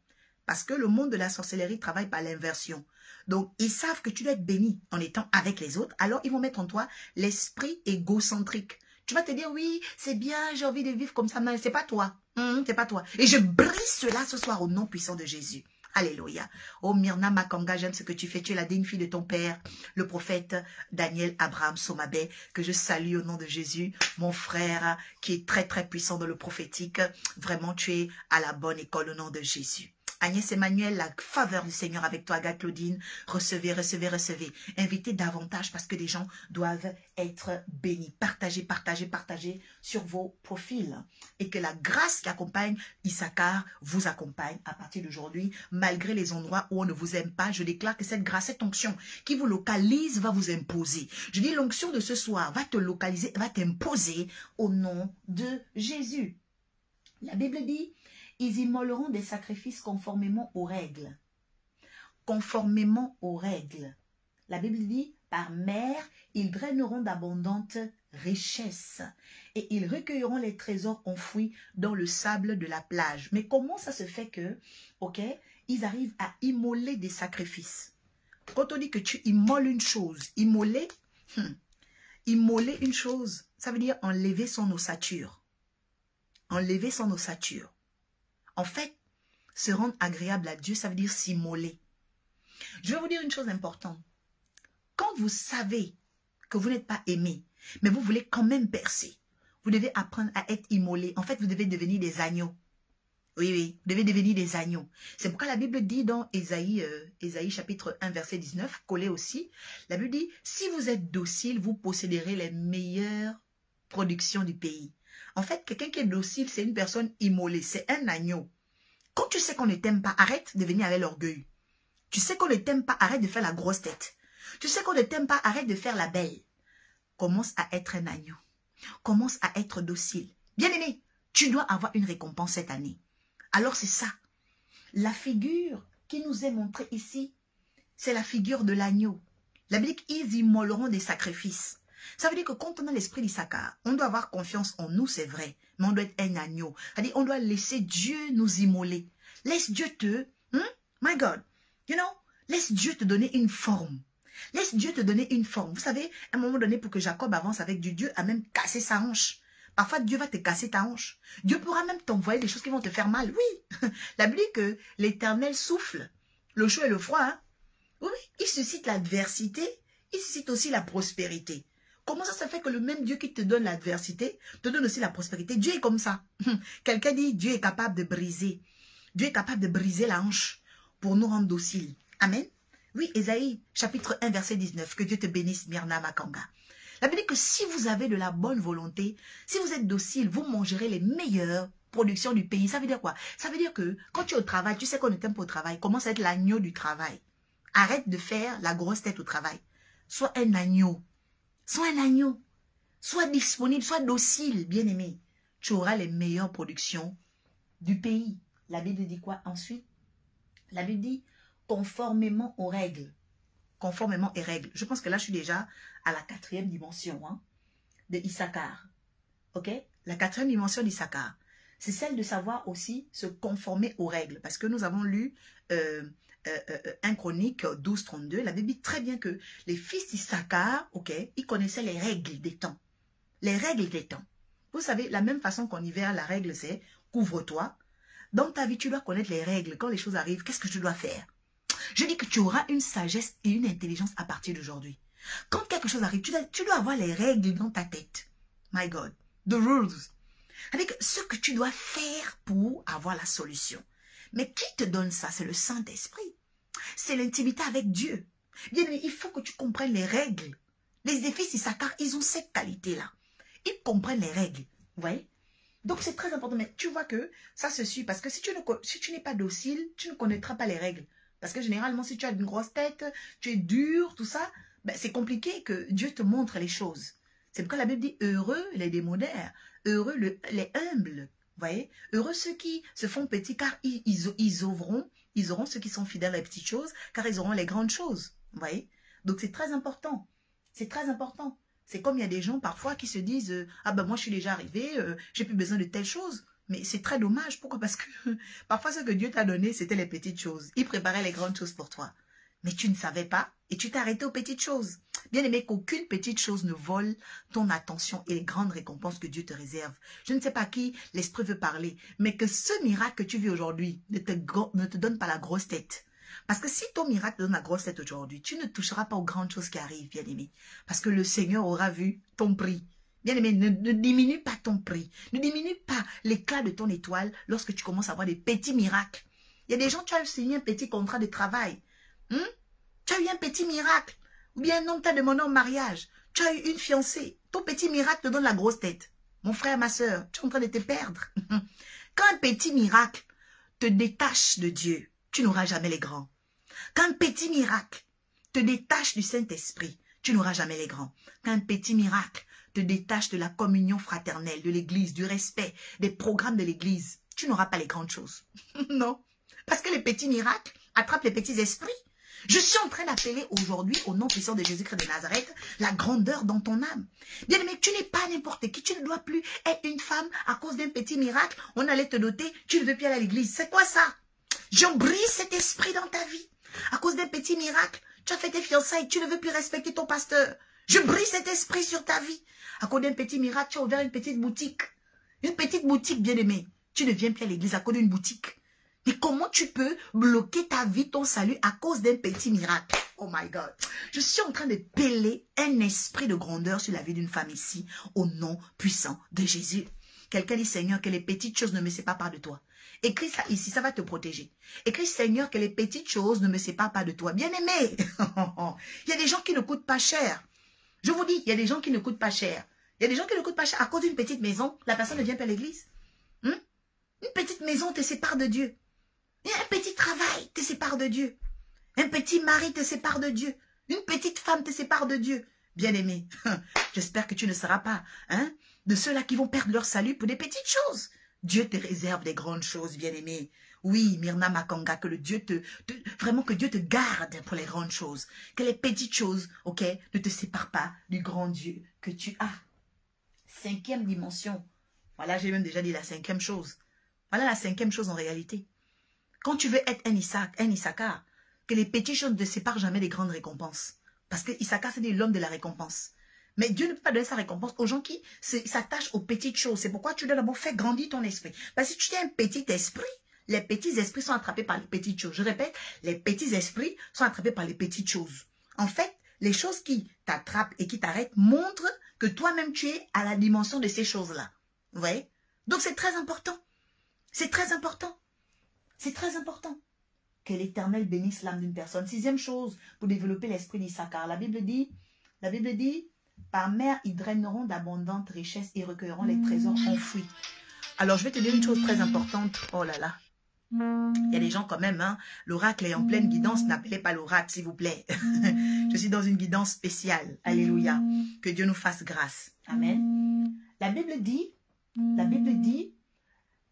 parce que le monde de la sorcellerie travaille par l'inversion. Donc, ils savent que tu dois être béni en étant avec les autres. Alors, ils vont mettre en toi l'esprit égocentrique. Tu vas te dire, oui, c'est bien, j'ai envie de vivre comme ça. Mais c'est pas toi. C'est pas toi. Et je brise cela ce soir au nom puissant de Jésus. Alléluia. Oh Myrna Makanga, j'aime ce que tu fais. Tu es la digne fille de ton père, le prophète Daniel Abraham Somabé, que je salue au nom de Jésus. Mon frère qui est très très puissant dans le prophétique. Vraiment, tu es à la bonne école au nom de Jésus. Agnès Emmanuel, la faveur du Seigneur avec toi, Agathe Claudine. Recevez, recevez, recevez. Invitez davantage parce que les gens doivent être bénis. Partagez, partagez, partagez sur vos profils. Et que la grâce qui accompagne Issachar vous accompagne à partir d'aujourd'hui. Malgré les endroits où on ne vous aime pas, je déclare que cette grâce, cette onction qui vous localise va vous imposer. Je dis l'onction de ce soir va te localiser, va t'imposer au nom de Jésus. La Bible dit... Ils immoleront des sacrifices conformément aux règles. Conformément aux règles. La Bible dit, par mer, ils draineront d'abondantes richesses. Et ils recueilleront les trésors enfouis dans le sable de la plage. Mais comment ça se fait que, ok, ils arrivent à immoler des sacrifices? Quand on dit que tu immoles une chose, immoler une chose, ça veut dire enlever son ossature. Enlever son ossature. En fait, se rendre agréable à Dieu, ça veut dire s'immoler. Je vais vous dire une chose importante. Quand vous savez que vous n'êtes pas aimé, mais vous voulez quand même percer, vous devez apprendre à être immolé. En fait, vous devez devenir des agneaux. Oui, oui, vous devez devenir des agneaux. C'est pourquoi la Bible dit dans Ésaïe chapitre 1, verset 19, collé aussi, la Bible dit, si vous êtes docile, vous posséderez les meilleures productions du pays. En fait, quelqu'un qui est docile, c'est une personne immolée, c'est un agneau. Quand tu sais qu'on ne t'aime pas, arrête de venir avec l'orgueil. Tu sais qu'on ne t'aime pas, arrête de faire la grosse tête. Tu sais qu'on ne t'aime pas, arrête de faire la belle. Commence à être un agneau. Commence à être docile. Bien-aimé, tu dois avoir une récompense cette année. Alors c'est ça. La figure qui nous est montrée ici, c'est la figure de l'agneau. La Bible dit qu'ils immoleront des sacrifices. Ça veut dire que quand on a l'esprit d'Issachar, on doit avoir confiance en nous, c'est vrai, mais on doit être un agneau. C'est-à-dire on doit laisser Dieu nous immoler. Laisse Dieu te, my God, laisse Dieu te donner une forme. Laisse Dieu te donner une forme. Vous savez, à un moment donné, pour que Jacob avance avec Dieu a même cassé sa hanche. Parfois, Dieu va te casser ta hanche. Dieu pourra même t'envoyer des choses qui vont te faire mal. Oui, la Bible dit que l'Éternel souffle le chaud et le froid. Hein? Oui, il suscite l'adversité, il suscite aussi la prospérité. Comment ça se fait que le même Dieu qui te donne l'adversité te donne aussi la prospérité? Dieu est comme ça. Quelqu'un dit, Dieu est capable de briser. Dieu est capable de briser la hanche pour nous rendre dociles. Amen. Oui, Ésaïe, chapitre 1, verset 19. Que Dieu te bénisse, Myrna Makanga. La Bible dit que si vous avez de la bonne volonté, si vous êtes docile, vous mangerez les meilleures productions du pays. Ça veut dire quoi? Ça veut dire que quand tu es au travail, tu sais qu'on ne t'aime pas au travail. Commence à être l'agneau du travail. Arrête de faire la grosse tête au travail. Sois un agneau. Sois un agneau. Sois disponible, sois docile, bien-aimé. Tu auras les meilleures productions du pays. La Bible dit quoi ensuite? La Bible dit conformément aux règles. Conformément aux règles. Je pense que là, je suis déjà à la 4e dimension de Issachar. Ok? La 4e dimension d'Issachar. C'est celle de savoir aussi se conformer aux règles. Parce que nous avons lu 1 Chronique 12, 32. La Bible dit très bien que les fils d'Issachar, ok, ils connaissaient les règles des temps. Les règles des temps. Vous savez, la même façon qu'en hiver, la règle c'est couvre-toi. Dans ta vie, tu dois connaître les règles. Quand les choses arrivent, qu'est-ce que tu dois faire? Je dis que tu auras une sagesse et une intelligence à partir d'aujourd'hui. Quand quelque chose arrive, tu dois avoir les règles dans ta tête. My God. The rules. Avec ce que tu dois faire pour avoir la solution. Mais qui te donne ça? C'est le Saint-Esprit. C'est l'intimité avec Dieu. Bien, il faut que tu comprennes les règles. Les fils d'Issachar, ils ont cette qualité-là. Ils comprennent les règles. Vous voyez? Donc, c'est très important. Mais tu vois que ça se suit. Parce que si tu n'es pas docile, tu ne connaîtras pas les règles. Parce que généralement, si tu as une grosse tête, tu es dur, tout ça, ben, c'est compliqué que Dieu te montre les choses. C'est pourquoi la Bible dit, heureux les démodères, heureux les humbles. Voyez? Heureux ceux qui se font petits, car ils auront ceux qui sont fidèles à les petites choses, car ils auront les grandes choses. Voyez? Donc c'est très important. C'est très important. C'est comme il y a des gens parfois qui se disent ah ben moi je suis déjà arrivé, j'ai plus besoin de telle chose. Mais c'est très dommage. Pourquoi? Parce que parfois ce que Dieu t'a donné, c'était les petites choses. Il préparait les grandes choses pour toi. Mais tu ne savais pas et tu t'es arrêté aux petites choses. Bien aimé, qu'aucune petite chose ne vole ton attention et les grandes récompenses que Dieu te réserve. Je ne sais pas à qui l'Esprit veut parler, mais que ce miracle que tu vis aujourd'hui ne te donne pas la grosse tête. Parce que si ton miracle te donne la grosse tête aujourd'hui, tu ne toucheras pas aux grandes choses qui arrivent, bien aimé. Parce que le Seigneur aura vu ton prix. Bien aimé, ne diminue pas ton prix. Ne diminue pas l'éclat de ton étoile lorsque tu commences à avoir des petits miracles. Il y a des gens, tu as signé un petit contrat de travail. Tu as eu un petit miracle. Ou bien un homme t'a demandé en mariage. Tu as eu une fiancée. Ton petit miracle te donne la grosse tête. Mon frère, ma soeur, tu es en train de te perdre. Quand un petit miracle te détache de Dieu, tu n'auras jamais les grands. Quand un petit miracle te détache du Saint-Esprit, tu n'auras jamais les grands. Quand un petit miracle te détache de la communion fraternelle, de l'Église, du respect, des programmes de l'Église, tu n'auras pas les grandes choses. Non. Parce que les petits miracles attrapent les petits esprits. Je suis en train d'appeler aujourd'hui, au nom puissant de Jésus-Christ de Nazareth, la grandeur dans ton âme. Bien aimé, tu n'es pas n'importe qui. Tu ne dois plus être une femme à cause d'un petit miracle. On allait te doter, tu ne veux plus aller à l'église. C'est quoi ça? Je brise cet esprit dans ta vie. À cause d'un petit miracle, tu as fait tes fiançailles, tu ne veux plus respecter ton pasteur. Je brise cet esprit sur ta vie. À cause d'un petit miracle, tu as ouvert une petite boutique. Une petite boutique, bien aimé. Tu ne viens plus à l'église à cause d'une boutique. Mais comment tu peux bloquer ta vie, ton salut à cause d'un petit miracle? Oh my God. Je suis en train de peler un esprit de grandeur sur la vie d'une femme ici, au nom puissant de Jésus. Quelqu'un dit, Seigneur, que les petites choses ne me séparent pas de toi. Écris ça ici, ça va te protéger. Écris, Seigneur, que les petites choses ne me séparent pas de toi. Bien-aimé, il y a des gens qui ne coûtent pas cher. Je vous dis, il y a des gens qui ne coûtent pas cher. Il y a des gens qui ne coûtent pas cher. À cause d'une petite maison, la personne ne vient pas à l'église. Une petite maison te sépare de Dieu. Un petit travail te sépare de Dieu. Un petit mari te sépare de Dieu. Une petite femme te sépare de Dieu. Bien-aimé, j'espère que tu ne seras pas de ceux-là qui vont perdre leur salut pour des petites choses. Dieu te réserve des grandes choses, bien-aimé. Oui, Myrna Makanga, que vraiment que Dieu te garde pour les grandes choses. Que les petites choses, ok, ne te séparent pas du grand Dieu que tu as. 5e dimension. Voilà, j'ai même déjà dit la 5e chose. Voilà la 5e chose en réalité. Quand tu veux être un Issachar, que les petites choses ne te séparent jamais des grandes récompenses. Parce que Issachar, c'est l'homme de la récompense. Mais Dieu ne peut pas donner sa récompense aux gens qui s'attachent aux petites choses. C'est pourquoi tu dois d'abord faire grandir ton esprit. Parce que si tu as un petit esprit, les petits esprits sont attrapés par les petites choses. Je répète, les petits esprits sont attrapés par les petites choses. En fait, les choses qui t'attrapent et qui t'arrêtent montrent que toi-même tu es à la dimension de ces choses-là. Vous voyez? Donc c'est très important. C'est très important. C'est très important. Que l'Éternel bénisse l'âme d'une personne. 6e chose pour développer l'esprit d'Issachar. La Bible dit, par mer, ils draineront d'abondantes richesses et recueilleront les trésors enfouis. Alors, je vais te dire une chose très importante. Oh là là. Il y a des gens quand même, l'oracle est en pleine guidance. N'appelez pas l'oracle, s'il vous plaît. Je suis dans une guidance spéciale. Alléluia. Que Dieu nous fasse grâce. Amen. La Bible dit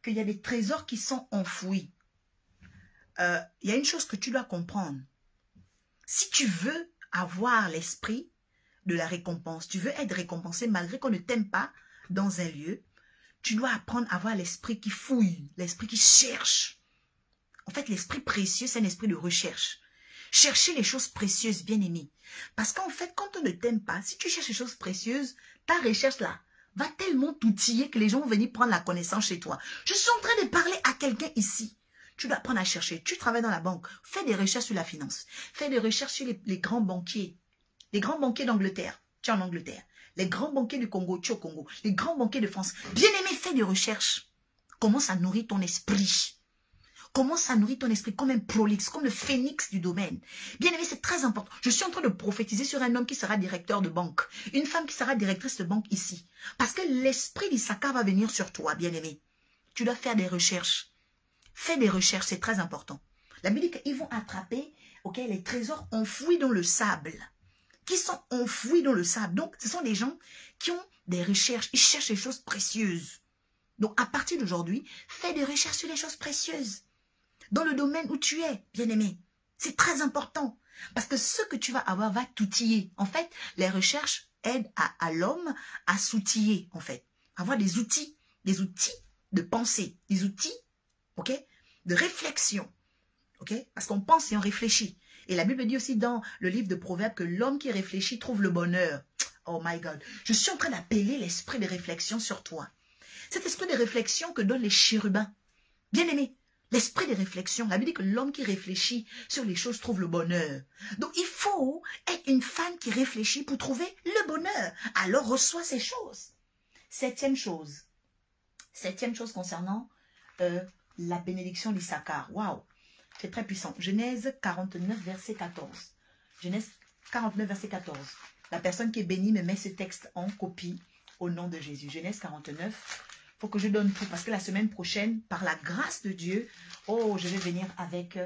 qu'il y a des trésors qui sont enfouis. Il y a une chose que tu dois comprendre. Si tu veux avoir l'esprit de la récompense, tu veux être récompensé malgré qu'on ne t'aime pas dans un lieu, tu dois apprendre à avoir l'esprit qui fouille, l'esprit qui cherche. En fait, l'esprit précieux, c'est un esprit de recherche. Chercher les choses précieuses, bien aimées. Parce qu'en fait, quand on ne t'aime pas, si tu cherches les choses précieuses, ta recherche là va tellement t'outiller que les gens vont venir prendre la connaissance chez toi. Je suis en train de parler à quelqu'un ici. Tu dois apprendre à chercher. Tu travailles dans la banque. Fais des recherches sur la finance. Fais des recherches sur les grands banquiers. Les grands banquiers d'Angleterre. Tu es en Angleterre. Les grands banquiers du Congo. Tu es au Congo. Les grands banquiers de France. Bien aimé, fais des recherches. Commence à nourrir ton esprit. Commence à nourrir ton esprit comme un prolixe, comme le phénix du domaine. Bien aimé, c'est très important. Je suis en train de prophétiser sur un homme qui sera directeur de banque. Une femme qui sera directrice de banque ici. Parce que l'esprit d'Issachar va venir sur toi, bien aimé. Tu dois faire des recherches. Fais des recherches, c'est très important. La Bible dit qu'ils vont attraper les trésors enfouis dans le sable. Qui sont enfouis dans le sable. Donc, ce sont des gens qui ont des recherches. Ils cherchent des choses précieuses. Donc, à partir d'aujourd'hui, fais des recherches sur les choses précieuses. Dans le domaine où tu es, bien-aimé. C'est très important. Parce que ce que tu vas avoir va t'outiller. En fait, les recherches aident à l'homme à s'outiller, en fait. Avoir des outils de pensée, des outils, ok, de réflexion, ok, parce qu'on pense et on réfléchit. Et la Bible dit aussi dans le livre de Proverbes que l'homme qui réfléchit trouve le bonheur. Oh my God, je suis en train d'appeler l'esprit de réflexion sur toi. Cet esprit de réflexion que donnent les chérubins. Bien-aimé, l'esprit de réflexion, la Bible dit que l'homme qui réfléchit sur les choses trouve le bonheur. Donc il faut être une femme qui réfléchit pour trouver le bonheur. Alors reçois ces choses. Septième chose concernant la bénédiction d'Issachar. Waouh, c'est très puissant. Genèse 49, verset 14. Genèse 49, verset 14. La personne qui est bénie me met ce texte en copie au nom de Jésus. Genèse 49. Il faut que je donne tout parce que la semaine prochaine, par la grâce de Dieu, oh, je vais venir avec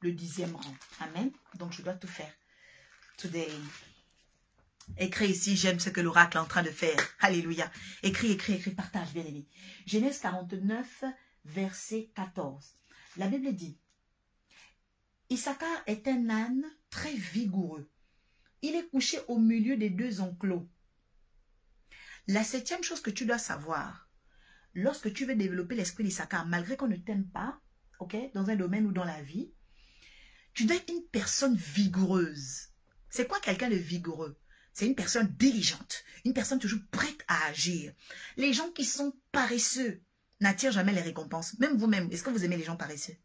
le 10e rang. Amen. Donc, je dois tout faire. Today. Écris ici, j'aime ce que l'oracle est en train de faire. Alléluia. Écris, partage, bien aimé. Genèse 49, verset 14. La Bible dit, Issachar est un âne très vigoureux. Il est couché au milieu des deux enclos. La septième chose que tu dois savoir, lorsque tu veux développer l'esprit d'Issachar, malgré qu'on ne t'aime pas, ok, dans un domaine ou dans la vie, tu dois être une personne vigoureuse. C'est quoi quelqu'un de vigoureux? C'est une personne diligente, une personne toujours prête à agir. Les gens qui sont paresseux n'attirent jamais les récompenses. Même vous-même, est-ce que vous aimez les gens paresseux?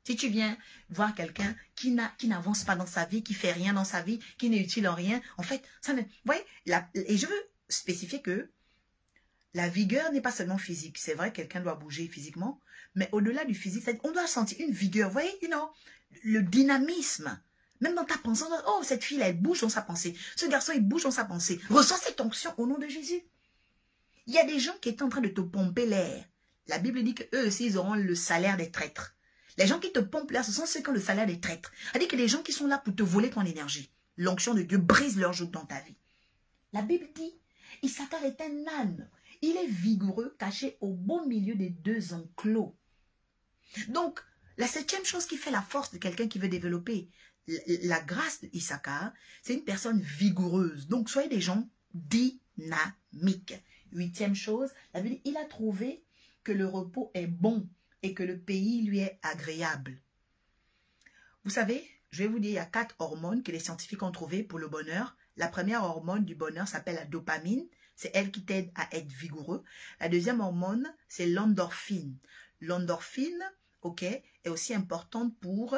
Si tu viens voir quelqu'un qui n'avance pas dans sa vie, qui fait rien dans sa vie, qui n'est utile en rien, en fait, ça ne... Vous voyez, et je veux spécifier que la vigueur n'est pas seulement physique. C'est vrai, quelqu'un doit bouger physiquement, mais au-delà du physique, on doit sentir une vigueur. Vous voyez, le dynamisme. Même dans ta pensée, on doit, oh, cette fille-là, elle bouge dans sa pensée. Ce garçon, il bouge dans sa pensée. Reçois cette onction au nom de Jésus. Il y a des gens qui sont en train de te pomper l'air. La Bible dit qu'eux aussi, ils auront le salaire des traîtres. Les gens qui te pompent l'air, ce sont ceux qui ont le salaire des traîtres. C'est-à-dire que les gens qui sont là pour te voler ton énergie. L'onction de Dieu brise leur joug dans ta vie. La Bible dit, Issachar est un âne. Il est vigoureux, caché au beau milieu des deux enclos. Donc, la septième chose qui fait la force de quelqu'un qui veut développer la grâce d'Issachar, c'est une personne vigoureuse. Donc, soyez des gens dynamiques. Huitième chose, la Bible dit, il a trouvé que le repos est bon et que le pays lui est agréable. Vous savez, je vais vous dire, il y a 4 hormones que les scientifiques ont trouvées pour le bonheur. La première hormone du bonheur s'appelle la dopamine. C'est elle qui t'aide à être vigoureux. La deuxième hormone, c'est l'endorphine. L'endorphine, ok, est aussi importante pour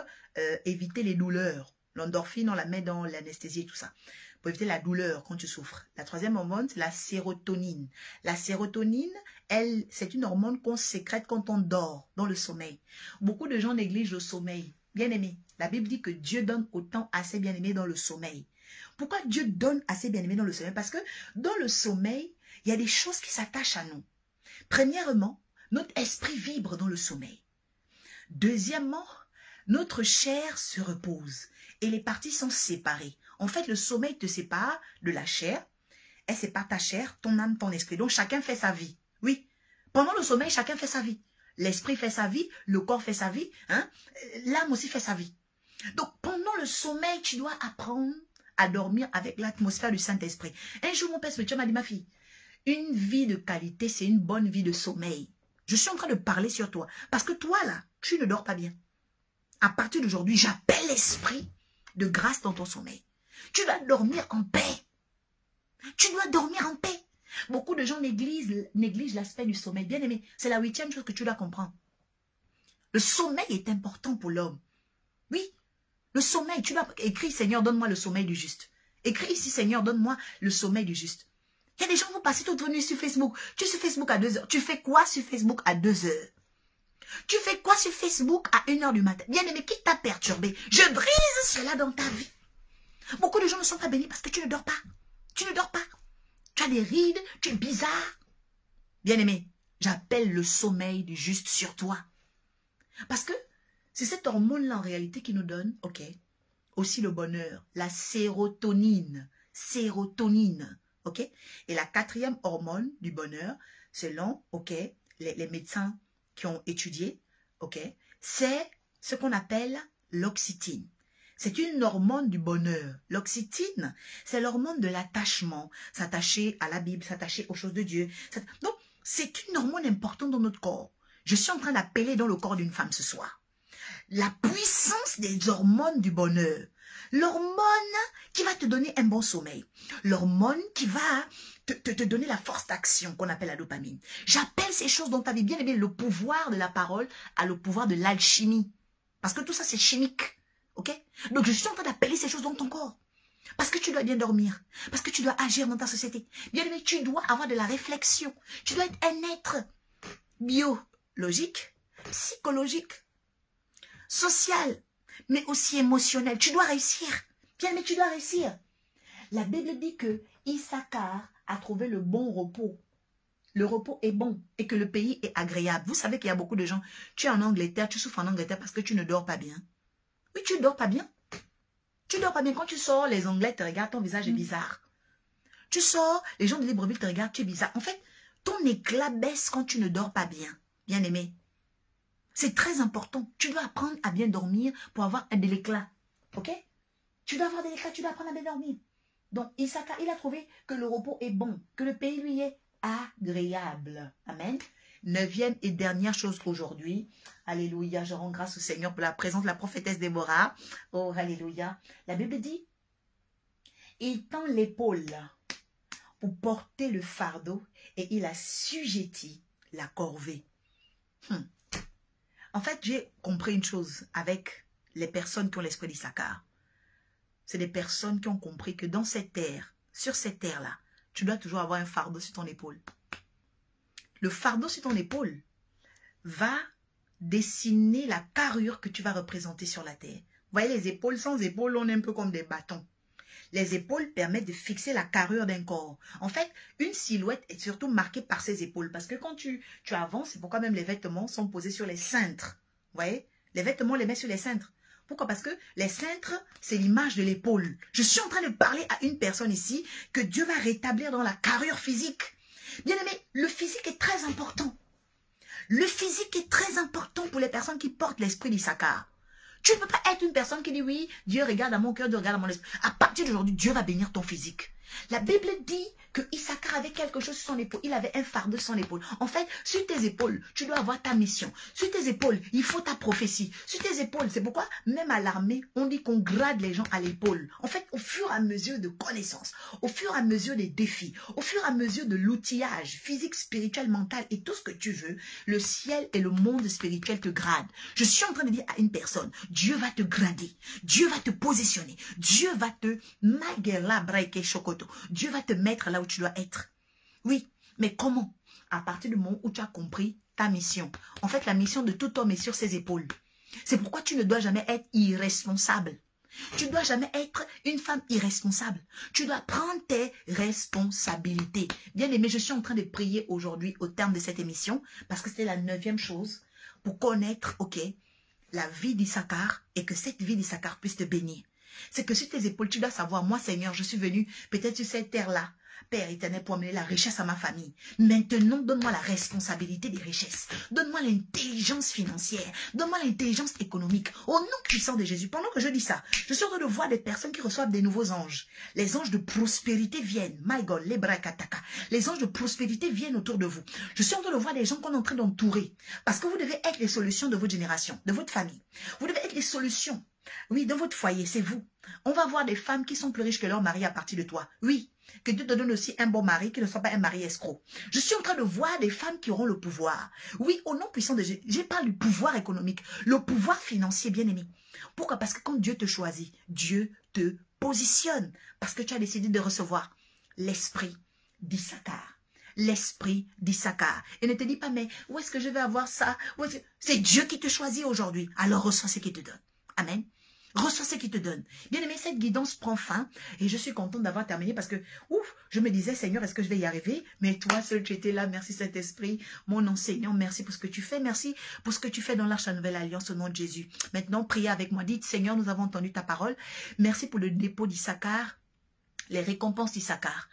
éviter les douleurs. L'endorphine, on la met dans l'anesthésie et tout ça, pour éviter la douleur quand tu souffres. La troisième hormone, c'est la sérotonine. La sérotonine, elle, c'est une hormone qu'on sécrète quand on dort, dans le sommeil. Beaucoup de gens négligent le sommeil. Bien-aimé, la Bible dit que Dieu donne autant à ses bien-aimés dans le sommeil. Pourquoi Dieu donne à ses bien-aimés dans le sommeil? Parce que dans le sommeil, il y a des choses qui s'attachent à nous. Premièrement, notre esprit vibre dans le sommeil. Deuxièmement, notre chair se repose et les parties sont séparées. En fait, le sommeil te sépare de la chair. Elle sépare ta chair, ton âme, ton esprit. Donc, chacun fait sa vie. Oui. Pendant le sommeil, chacun fait sa vie. L'esprit fait sa vie, le corps fait sa vie, hein? L'âme aussi fait sa vie. Donc, pendant le sommeil, tu dois apprendre à dormir avec l'atmosphère du Saint-Esprit. Un jour, mon père spirituel m'a dit, ma fille, une vie de qualité, c'est une bonne vie de sommeil. Je suis en train de parler sur toi. Parce que toi, là, tu ne dors pas bien. À partir d'aujourd'hui, j'appelle l'esprit de grâce dans ton sommeil. Tu dois dormir en paix. Tu dois dormir en paix. Beaucoup de gens négligent l'aspect du sommeil. Bien aimé, c'est la 8e chose que tu dois comprendre. Le sommeil est important pour l'homme. Oui, le sommeil, tu dois écrire, Seigneur, donne-moi le sommeil du juste. Écris ici, Seigneur, donne-moi le sommeil du juste. Il y a des gens qui vont passer toute la nuit sur Facebook. Tu es sur Facebook à 2 heures. Tu fais quoi sur Facebook à 2 heures? Tu fais quoi sur Facebook à 1 heure du matin? Bien aimé, qui t'a perturbé? Je brise cela dans ta vie. Beaucoup de gens ne sont pas bénis parce que tu ne dors pas. Tu ne dors pas. Tu as des rides, tu es bizarre. Bien aimé, j'appelle le sommeil du juste sur toi. Parce que c'est cette hormone-là en réalité qui nous donne, ok, aussi le bonheur, la sérotonine. Sérotonine, ok. Et la 4e hormone du bonheur, selon, ok, les médecins qui ont étudié, ok, c'est ce qu'on appelle l'oxytine. C'est une hormone du bonheur. L'oxytine, c'est l'hormone de l'attachement. S'attacher à la Bible, s'attacher aux choses de Dieu. Donc, c'est une hormone importante dans notre corps. Je suis en train d'appeler dans le corps d'une femme ce soir. La puissance des hormones du bonheur. L'hormone qui va te donner un bon sommeil. L'hormone qui va te donner la force d'action qu'on appelle la dopamine. J'appelle ces choses dans ta vie. Bien aimé, le pouvoir de la parole a le pouvoir de l'alchimie. Parce que tout ça, c'est chimique. Ok? Donc, je suis en train d'appeler ces choses dans ton corps. Parce que tu dois bien dormir. Parce que tu dois agir dans ta société. Bien aimé, tu dois avoir de la réflexion. Tu dois être un être biologique, psychologique, social, mais aussi émotionnel. Tu dois réussir. Bien aimé, tu dois réussir. La Bible dit que Issachar a trouvé le bon repos. Le repos est bon et que le pays est agréable. Vous savez qu'il y a beaucoup de gens, tu es en Angleterre, tu souffres en Angleterre parce que tu ne dors pas bien. Oui, tu ne dors pas bien. Tu dors pas bien. Quand tu sors, les Anglais te regardent, ton visage est bizarre. Tu sors, les gens de Libreville te regardent, tu es bizarre. En fait, ton éclat baisse quand tu ne dors pas bien. Bien aimé. C'est très important. Tu dois apprendre à bien dormir pour avoir de l'éclat. Ok? Tu dois avoir de l'éclat, tu dois apprendre à bien dormir. Donc, Issachar, il a trouvé que le repos est bon, que le pays lui est agréable. Amen. 9e et dernière chose aujourd'hui. Alléluia, je rends grâce au Seigneur pour la présence de la prophétesse Déborah. Oh, alléluia. La Bible dit, il tend l'épaule pour porter le fardeau et il assujettit la corvée. En fait, j'ai compris une chose avec les personnes qui ont l'esprit d'Issachar. C'est des personnes qui ont compris que dans cette terre, sur cette terre-là, tu dois toujours avoir un fardeau sur ton épaule. Le fardeau sur ton épaule va dessiner la carrure que tu vas représenter sur la terre. Vous voyez les épaules, sans épaules, on est un peu comme des bâtons. Les épaules permettent de fixer la carrure d'un corps. En fait, une silhouette est surtout marquée par ses épaules. Parce que quand tu avances, c'est pourquoi même les vêtements sont posés sur les cintres. Vous voyez? Les vêtements, on les met sur les cintres. Pourquoi? Parce que les cintres, c'est l'image de l'épaule. Je suis en train de parler à une personne ici que Dieu va rétablir dans la carrure physique. Bien aimé, le physique est très important. Le physique est très important pour les personnes qui portent l'esprit d'Issachar. Tu ne peux pas être une personne qui dit oui, Dieu regarde à mon cœur, Dieu regarde à mon esprit. À partir d'aujourd'hui, Dieu va bénir ton physique. La Bible dit que Issachar avait quelque chose sur son épaule. Il avait un fardeau sur son épaule. En fait, sur tes épaules, tu dois avoir ta mission. Sur tes épaules, il faut ta prophétie. Sur tes épaules, c'est pourquoi même à l'armée, on dit qu'on grade les gens à l'épaule. En fait, au fur et à mesure de connaissances, au fur et à mesure des défis, au fur et à mesure de l'outillage physique, spirituel, mental et tout ce que tu veux, le ciel et le monde spirituel te gradent. Je suis en train de dire à une personne, Dieu va te grader, Dieu va te positionner, Dieu va te Dieu va te mettre là où tu dois être. Oui, mais comment? À partir du moment où tu as compris ta mission. En fait, la mission de tout homme est sur ses épaules. C'est pourquoi tu ne dois jamais être irresponsable. Tu ne dois jamais être une femme irresponsable. Tu dois prendre tes responsabilités. Bien aimé, je suis en train de prier aujourd'hui au terme de cette émission parce que c'est la 9e chose pour connaître, ok, la vie d'Issachar et que cette vie d'Issachar puisse te bénir. C'est que sur tes épaules, tu dois savoir, moi Seigneur, je suis venu peut-être sur cette terre-là, Père éternel, pour amener la richesse à ma famille. Maintenant, donne-moi la responsabilité des richesses. Donne-moi l'intelligence financière. Donne-moi l'intelligence économique. Au nom puissant de Jésus, pendant que je dis ça, je suis en train de voir des personnes qui reçoivent des nouveaux anges. Les anges de prospérité viennent. My God, les brakataka. Les anges de prospérité viennent autour de vous. Je suis en train de voir des gens qu'on est en train d'entourer. Parce que vous devez être les solutions de votre génération, de votre famille. Vous devez être les solutions. Oui, dans votre foyer, c'est vous. On va voir des femmes qui sont plus riches que leur mari à partir de toi. Oui, que Dieu te donne aussi un bon mari qui ne soit pas un mari escroc. Je suis en train de voir des femmes qui auront le pouvoir. Oui, au nom puissant de Jésus, je parle du pouvoir économique, le pouvoir financier, bien aimé. Pourquoi? Parce que quand Dieu te choisit, Dieu te positionne. Parce que tu as décidé de recevoir l'esprit d'Issachar. L'esprit d'Issachar. Et ne te dis pas, mais où est-ce que je vais avoir ça? C'est Dieu qui te choisit aujourd'hui. Alors reçois ce qu'il te donne. Amen. Reçois ce qu'il te donne. Bien aimé, cette guidance prend fin et je suis contente d'avoir terminé parce que, ouf, je me disais, Seigneur, est-ce que je vais y arriver? Mais toi seul, tu étais là. Merci Saint-Esprit, mon enseignant. Merci pour ce que tu fais. Merci pour ce que tu fais dans l'Arche de la Nouvelle Alliance au nom de Jésus. Maintenant, priez avec moi. Dites, Seigneur, nous avons entendu ta parole. Merci pour le dépôt d'Issachar, les récompenses d'Issachar.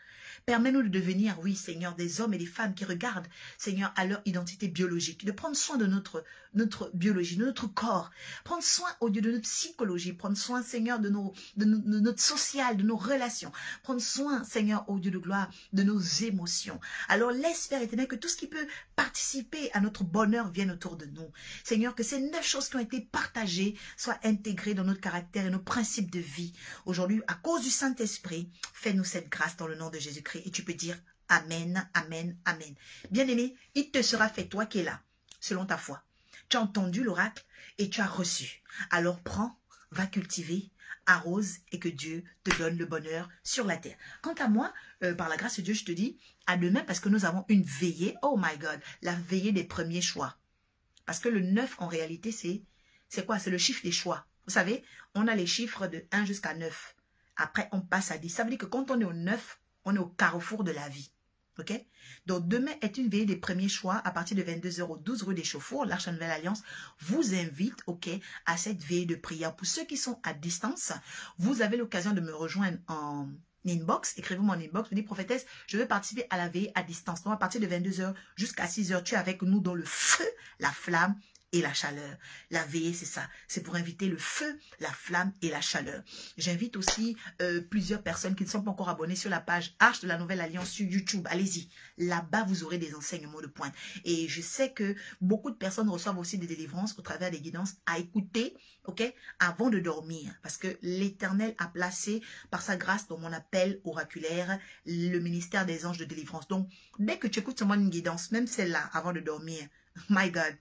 Permets-nous de devenir, oui, Seigneur, des hommes et des femmes qui regardent, Seigneur, à leur identité biologique, de prendre soin de notre biologie, de notre corps, prendre soin, au Dieu, de notre psychologie, prendre soin, Seigneur, de notre social, de nos relations, prendre soin, Seigneur, au Dieu de gloire, de nos émotions. Alors, laisse, Père éternel, que tout ce qui peut participer à notre bonheur vienne autour de nous. Seigneur, que ces 9 choses qui ont été partagées soient intégrées dans notre caractère et nos principes de vie. Aujourd'hui, à cause du Saint-Esprit, fais-nous cette grâce dans le nom de Jésus-Christ. Et tu peux dire Amen, Amen, Amen. Bien-aimé, il te sera fait, toi qui es là, selon ta foi. Tu as entendu l'oracle et tu as reçu. Alors prends, va cultiver, arrose et que Dieu te donne le bonheur sur la terre. Quant à moi, par la grâce de Dieu, je te dis à demain parce que nous avons une veillée. Oh my God, la veillée des premiers choix. Parce que le 9, en réalité, c'est quoi? C'est le chiffre des choix. Vous savez, on a les chiffres de 1 jusqu'à 9. Après, on passe à 10. Ça veut dire que quand on est au 9, on est au carrefour de la vie. OK? Donc, demain est une veillée des premiers choix à partir de 22 h au 12 rue des Chauffours. L'Arche Nouvelle Alliance vous invite, OK, à cette veillée de prière. Pour ceux qui sont à distance, vous avez l'occasion de me rejoindre en inbox. Écrivez-moi en inbox. Vous dites, prophétesse, je veux participer à la veillée à distance. Donc, à partir de 22 h jusqu'à 6 h, tu es avec nous dans le feu, la flamme et la chaleur. La veillée, c'est ça. C'est pour inviter le feu, la flamme et la chaleur. J'invite aussi plusieurs personnes qui ne sont pas encore abonnées sur la page Arche de la Nouvelle Alliance sur YouTube. Allez-y. Là-bas, vous aurez des enseignements de pointe. Et je sais que beaucoup de personnes reçoivent aussi des délivrances au travers des guidances à écouter, OK, avant de dormir. Parce que l'Éternel a placé, par sa grâce, dans mon appel oraculaire, le ministère des anges de délivrance. Donc, dès que tu écoutes seulement une guidance, même celle-là, avant de dormir, my God,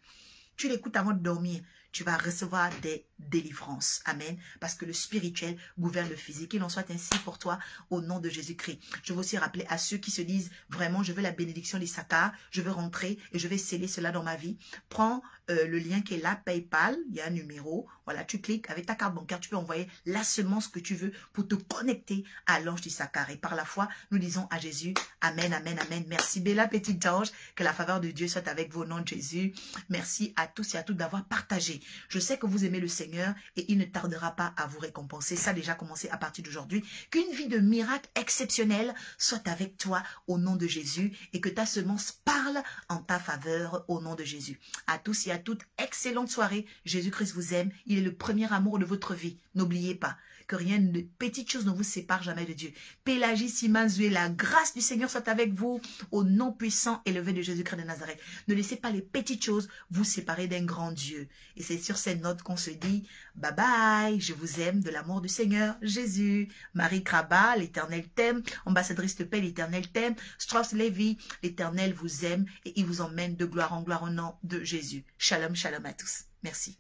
tu l'écoutes avant de dormir, tu vas recevoir des délivrances. Amen. Parce que le spirituel gouverne le physique. Qu'il en soit ainsi pour toi au nom de Jésus-Christ. Je veux aussi rappeler à ceux qui se disent vraiment, je veux la bénédiction d'Issachar, je veux rentrer et je vais sceller cela dans ma vie. Prends le lien qui est là, PayPal, il y a un numéro. Voilà, tu cliques avec ta carte bancaire, tu peux envoyer la semence que tu veux pour te connecter à l'ange d'Issachar. Et par la foi, nous disons à Jésus, Amen, Amen, Amen. Merci, Bella petite ange, que la faveur de Dieu soit avec vous au nom de Jésus. Merci à tous et à toutes d'avoir partagé. Je sais que vous aimez le Seigneur et il ne tardera pas à vous récompenser. Ça a déjà commencé à partir d'aujourd'hui. Qu'une vie de miracle exceptionnelle soit avec toi au nom de Jésus et que ta semence parle en ta faveur au nom de Jésus. À tous et à toutes, excellente soirée. Jésus-Christ vous aime. Il est le premier amour de votre vie. N'oubliez pas que rien de petite chose ne vous sépare jamais de Dieu. Pélagie Simanzué, la grâce du Seigneur soit avec vous au nom puissant et élevé de Jésus-Christ de Nazareth. Ne laissez pas les petites choses vous séparer d'un grand Dieu. Et c'est sur cette note qu'on se dit bye bye, je vous aime de l'amour du Seigneur Jésus. Marie Kraba, l'Éternel t'aime. Ambassadrice de paix, l'Éternel t'aime. Strauss Lévy, l'Éternel vous aime et il vous emmène de gloire en gloire au nom de Jésus. Shalom, shalom à tous. Merci.